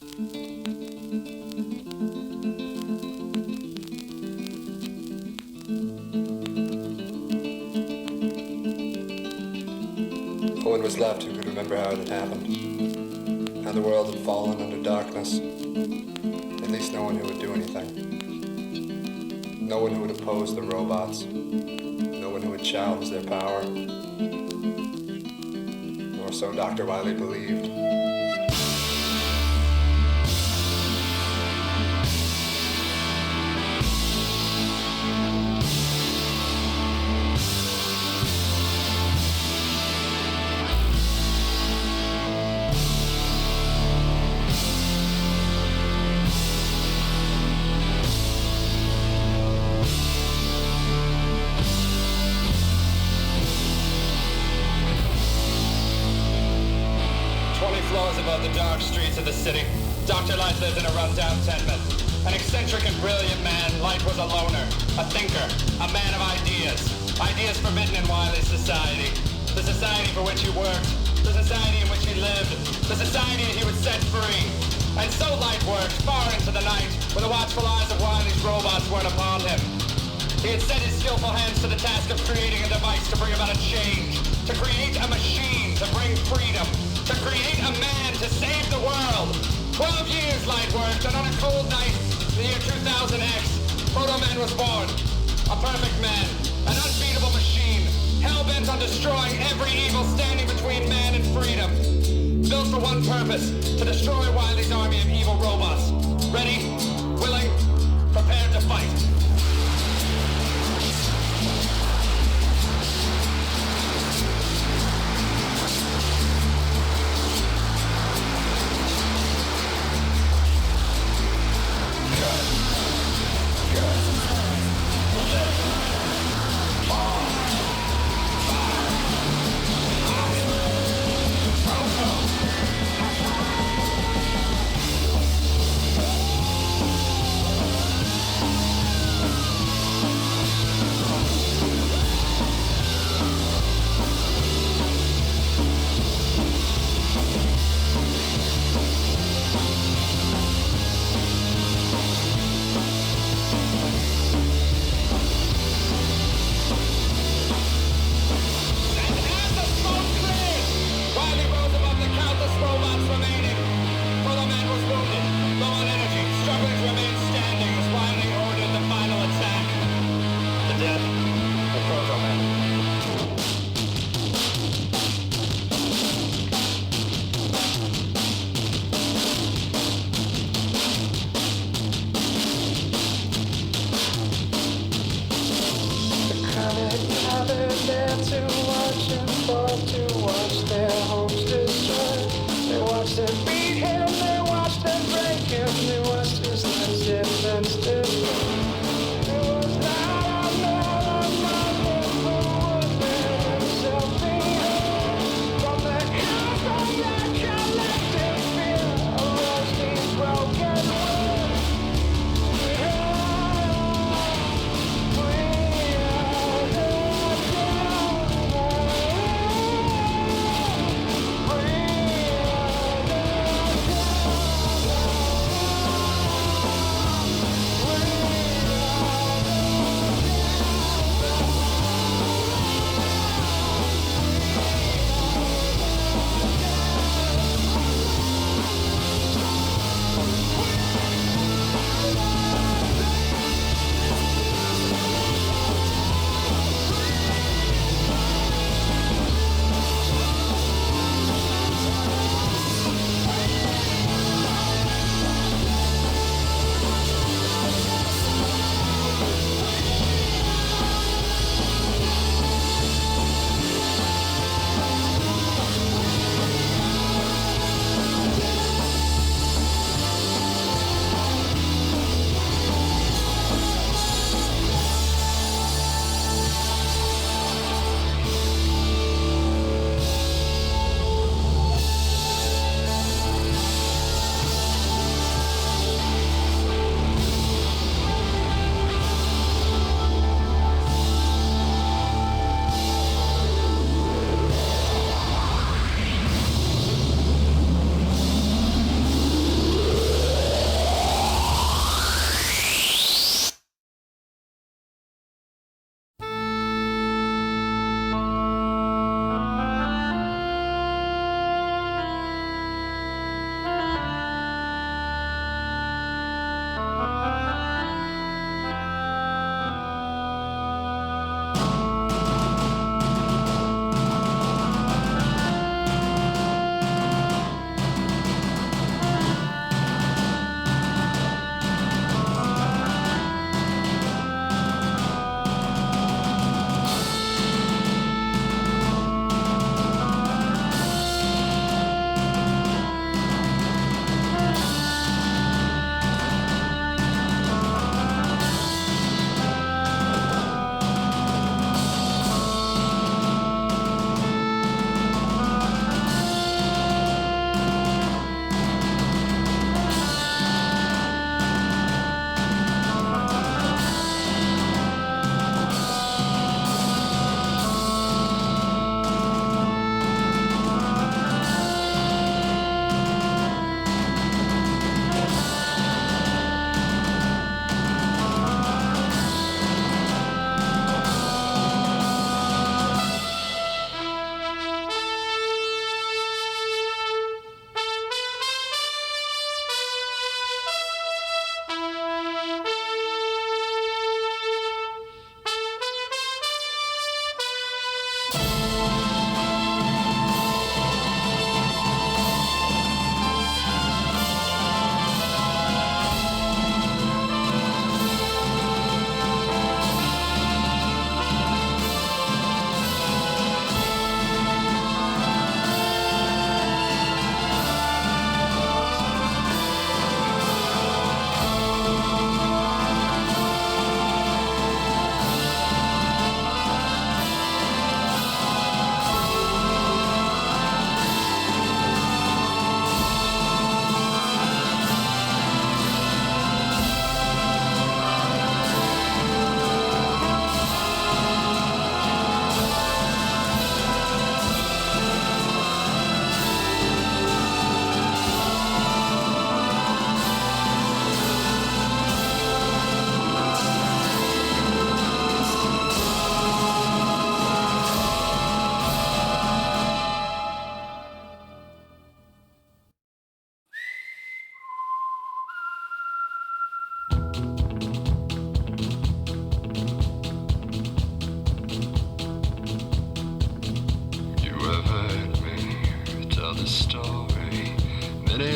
No one was left who could remember how it had happened. How the world had fallen under darkness. At least no one who would do anything. No one who would oppose the robots. No one who would challenge their power. Or so Dr. Wiley believed. Above the dark streets of the city, Dr. Light lived in a rundown tenement. An eccentric and brilliant man, Light was a loner, a thinker, a man of ideas. Ideas forbidden in Wiley's society. The society for which he worked, the society in which he lived, the society he would set free. And so Light worked far into the night, when the watchful eyes of Wiley's robots weren't upon him. He had set his skillful hands to the task of creating a device to bring about a change, to create a machine to bring freedom, to create a man to save the world. 12 years Light worked, and on a cold night, the year 2000X, Proto Man was born. A perfect man, an unbeatable machine, hell-bent on destroying every evil standing between man and freedom. Built for one purpose, to destroy Wiley's army of evil robots. Ready, willing, prepared to fight.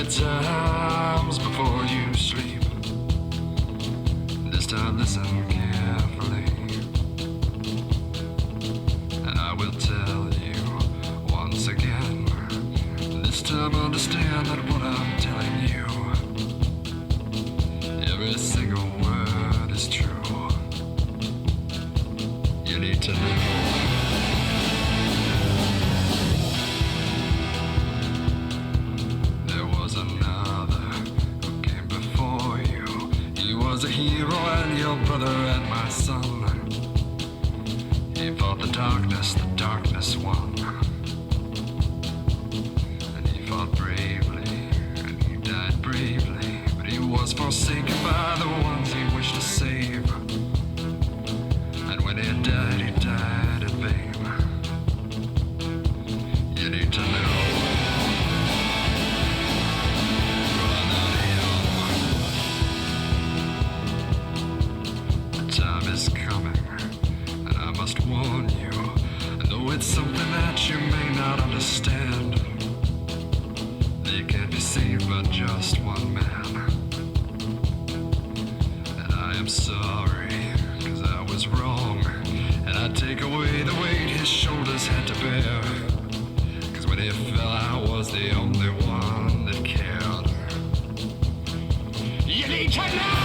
times before you sleep. This time listen carefully, and I will tell you once again. This time understand that what I'm telling you, every single word is true. You need to know. Was a hero and your brother and my son. He fought the darkness won. And he fought bravely, and he died bravely. But he was forsaken by the ones he wished to save. And when he died in vain. You need to know. Is coming, and I must warn you. I know it's something that you may not understand. You can't be saved by just one man. And I am sorry, 'cause I was wrong. And I take away the weight his shoulders had to bear. 'Cause when he fell, I was the only one that cared. You need to know!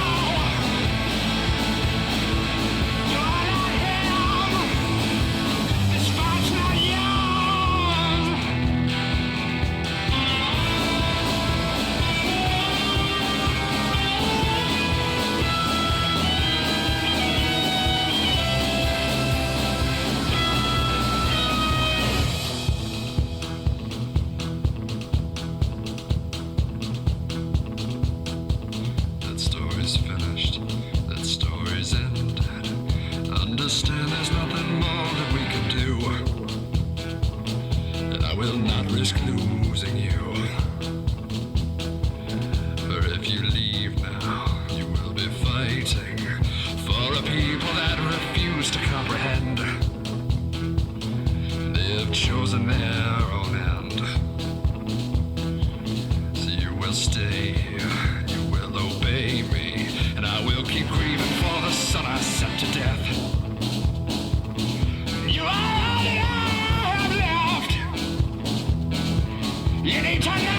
Chosen their own end. So you will stay here, you will obey me, and I will keep grieving for the son I sent to death. You are all I have left. You need to know.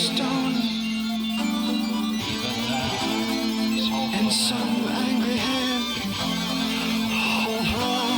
stone. And some angry hand holds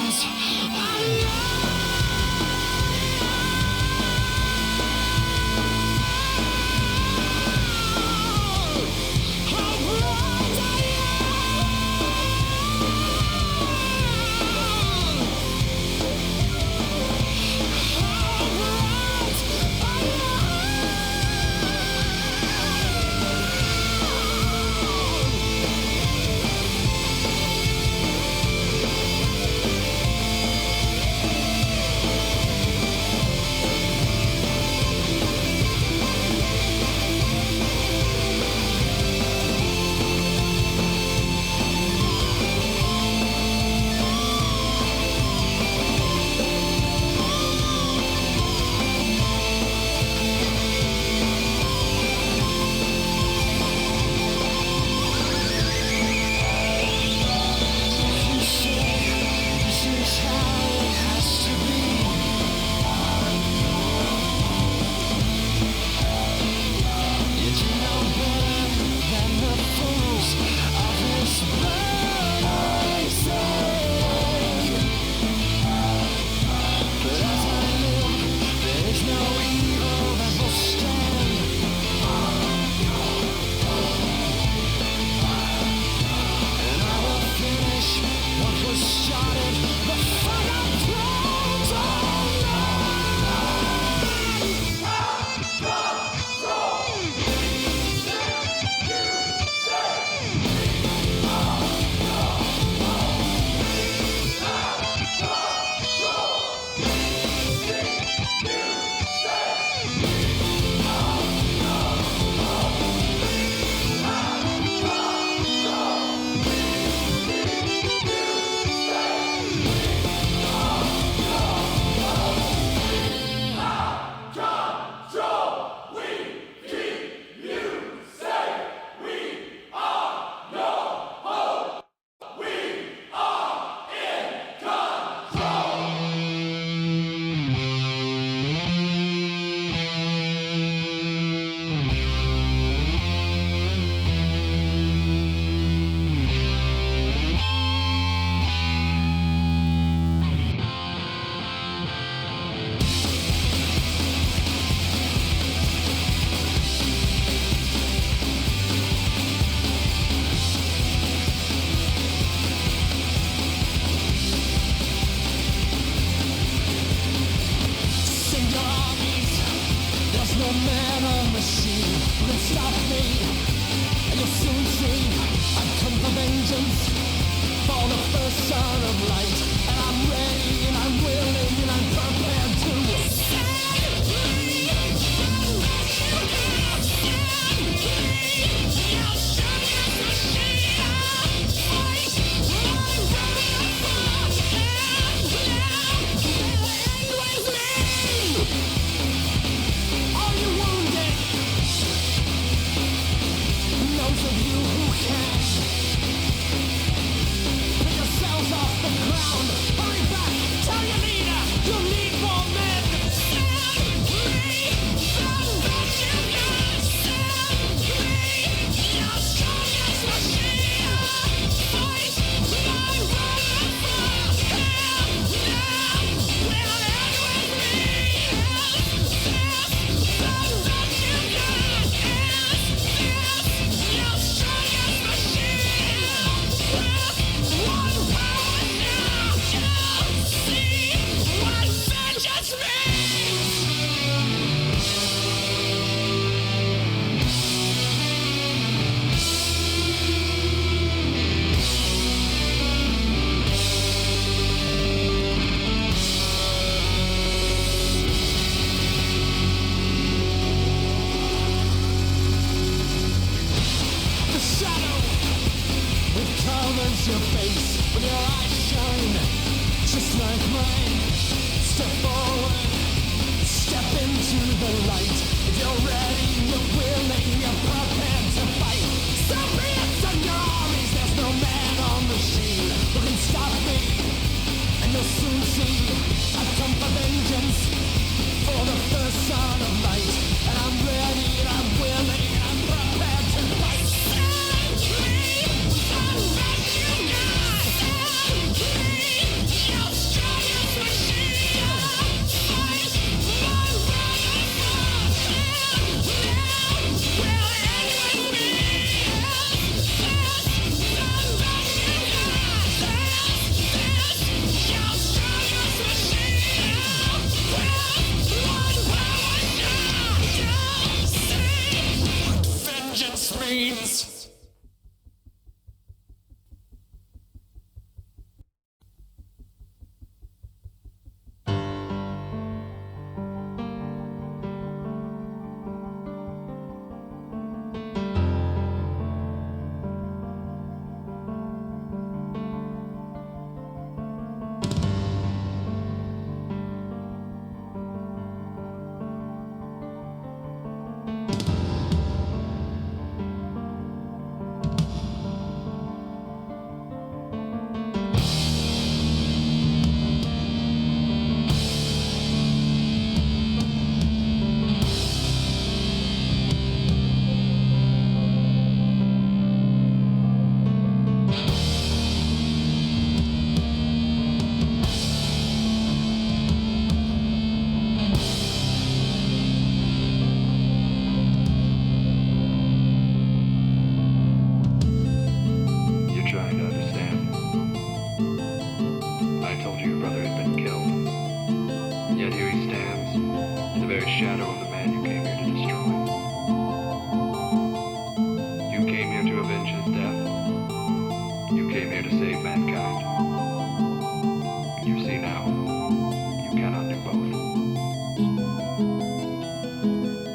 son of light, and I'm ready and I'm brains.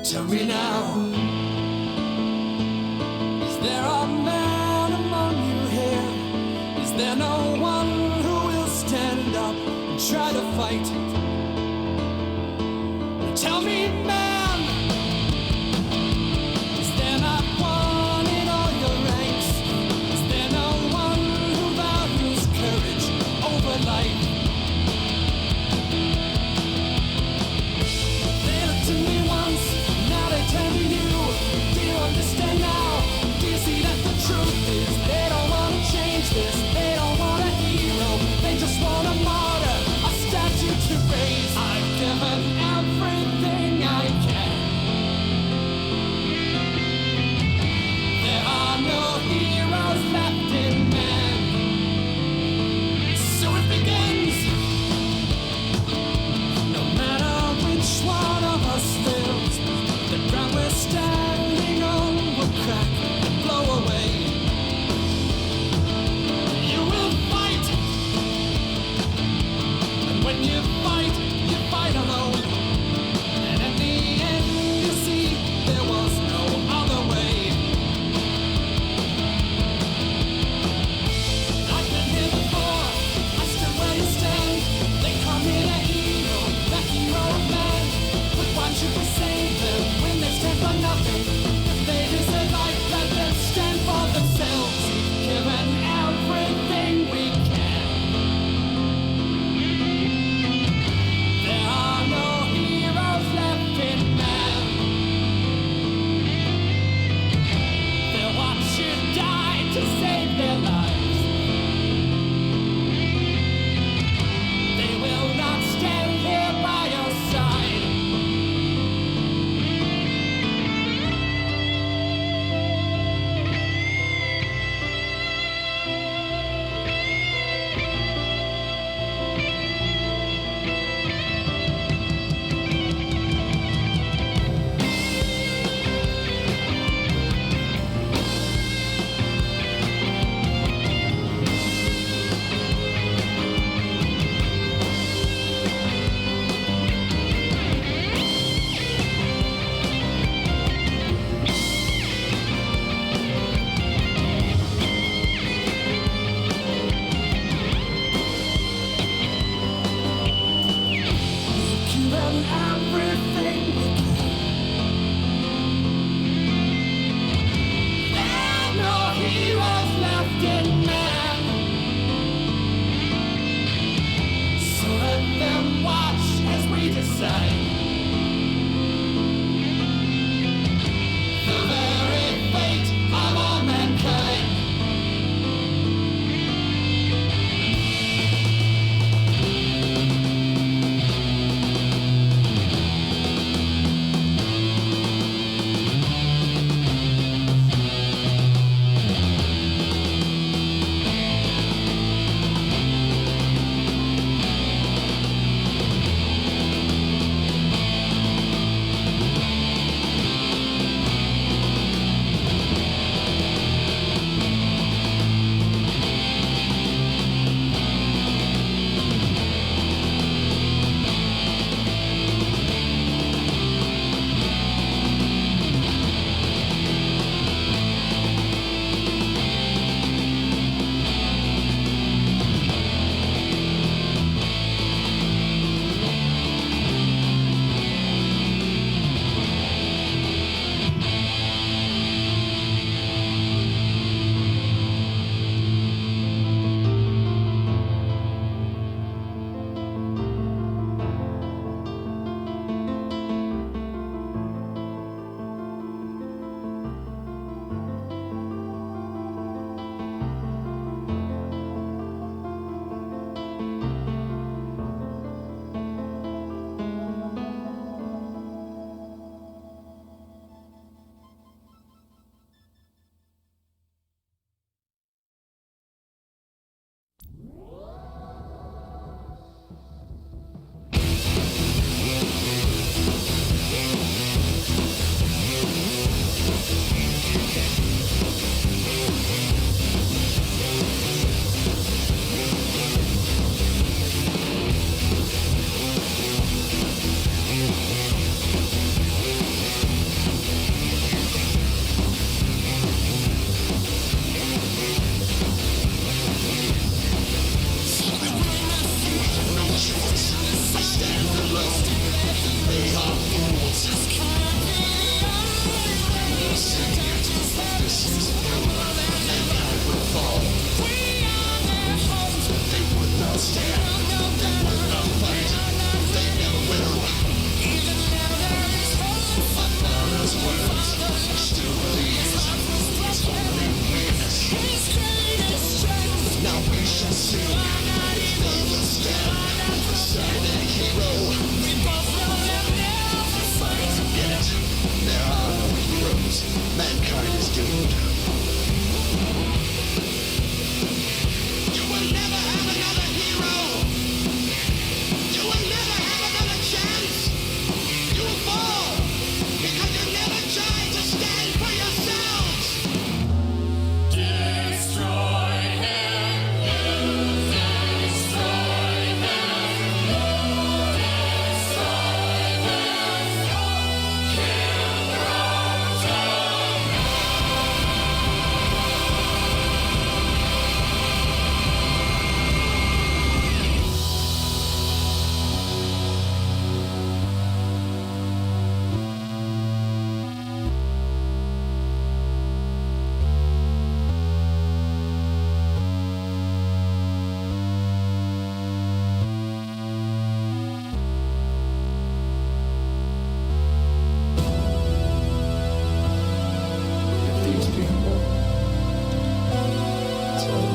Tell me now, is there a man among you here? Is there no one who will stand up and try to fight? Tell me, man, is there not one in all your ranks? Is there no one who values courage over life? They looked to me once, now they turn to you. Do you understand now? Do you see that the truth is they don't want to change this? They don't want a hero, they just want a martyr, a statue to raise. I've given everything I can. There are no heroes left in man. So it begins. No matter which one of us lives, the ground we're standing on will crack and blow away. You will fight, and when you fight alone. And at the end, you see, there was no other way. I've been here before, I stood where you stand. They call me the hero of man. But why should we save them when they stand for nothing? If they deserve life, let them stand for themselves. We've given everything we can. There are no heroes left in man. They'll watch you die to save their lives. They will not stand here by your side. Given everything we can. There are no heroes left in man. So let them watch as we decide. The very fate of all mankind.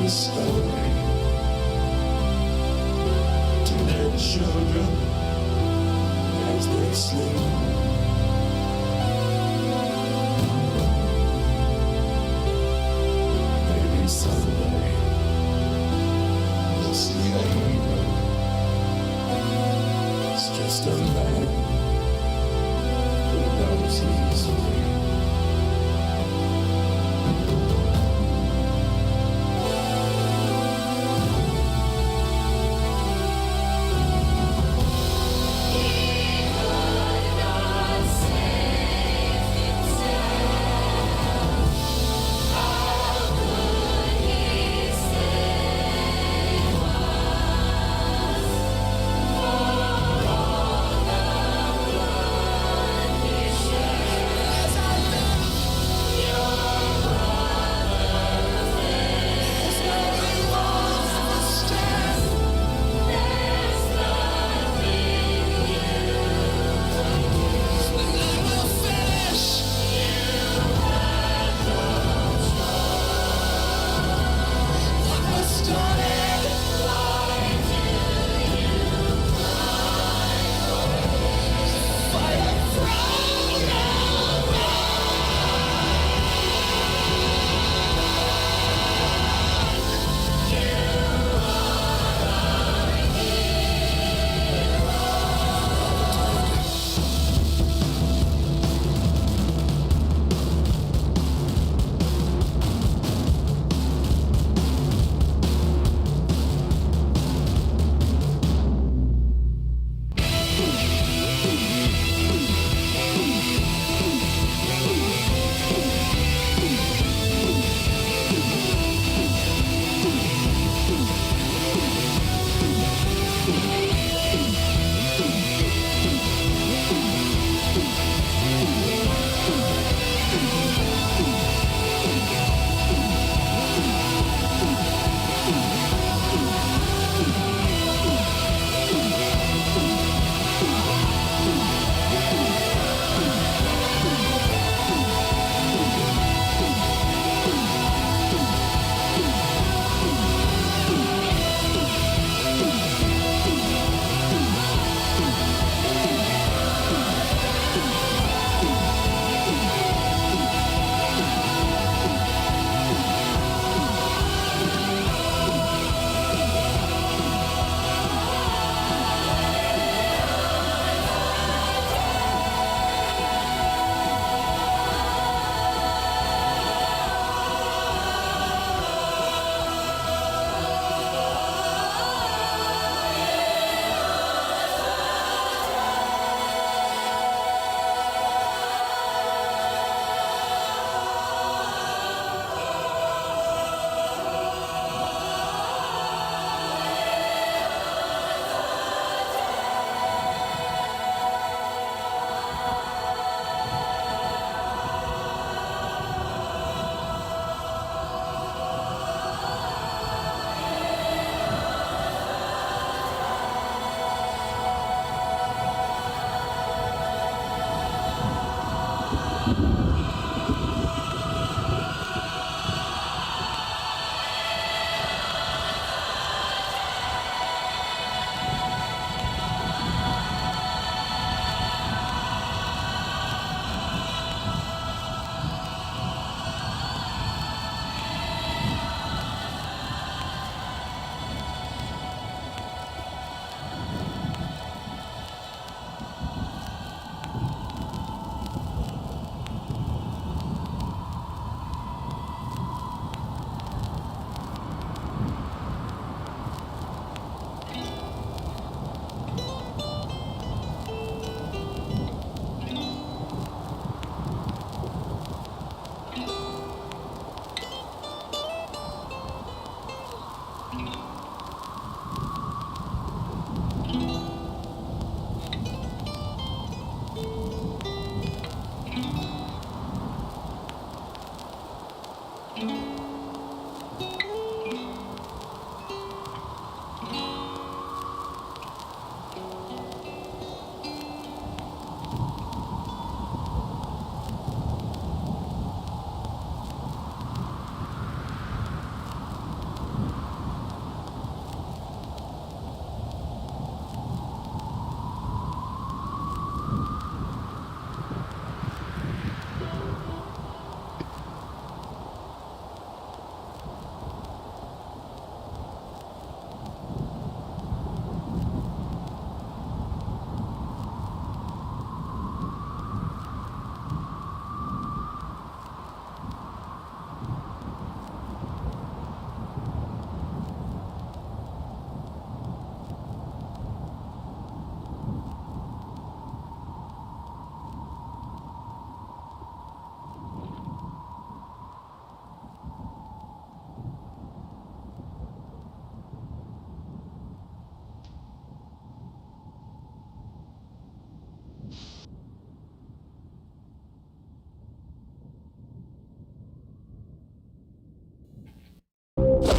a story to their children as they sleep. Maybe someday we'll see a hero. It's just a man who knows he's free.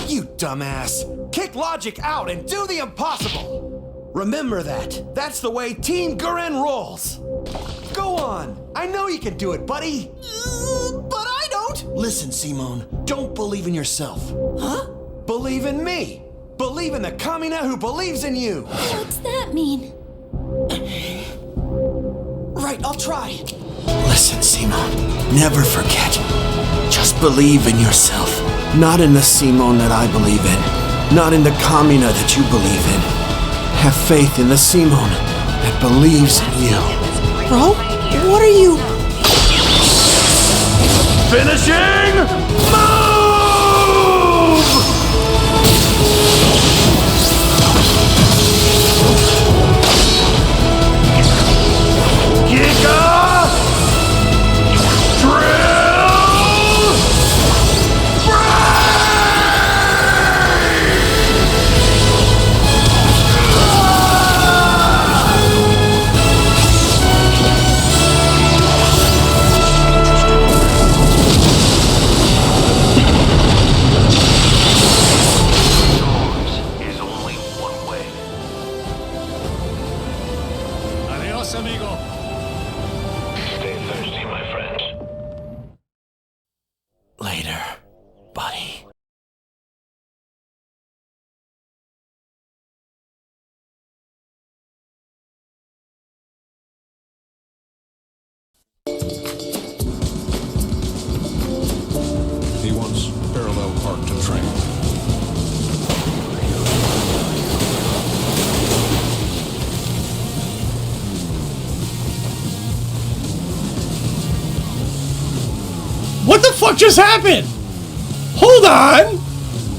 You dumbass. Kick logic out and do the impossible. Remember that. That's the way Team Gurren rolls. Go on. I know you can do it, buddy. But I don't. Listen, Simone. Don't believe in yourself. Huh? Believe in me. Believe in the Kamina who believes in you. What's that mean? Right, I'll try. Listen, Simone. Never forget. Just believe in yourself. Not in the Simone that I believe in. Not in the Kamina that you believe in. Have faith in the Simone that believes in you. Bro, what are you... Finishing move! Giga Drill is only one way. Adios, amigo. Stay thirsty, my friend. Later, buddy. He wants parallel park to train. What the fuck just happened? Hold on!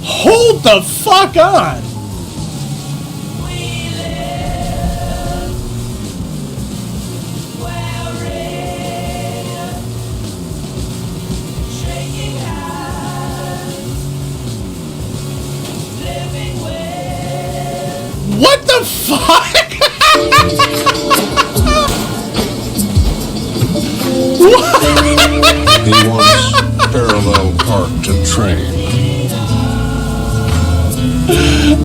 Hold the fuck on! What the fuck? He wants parallel park to train.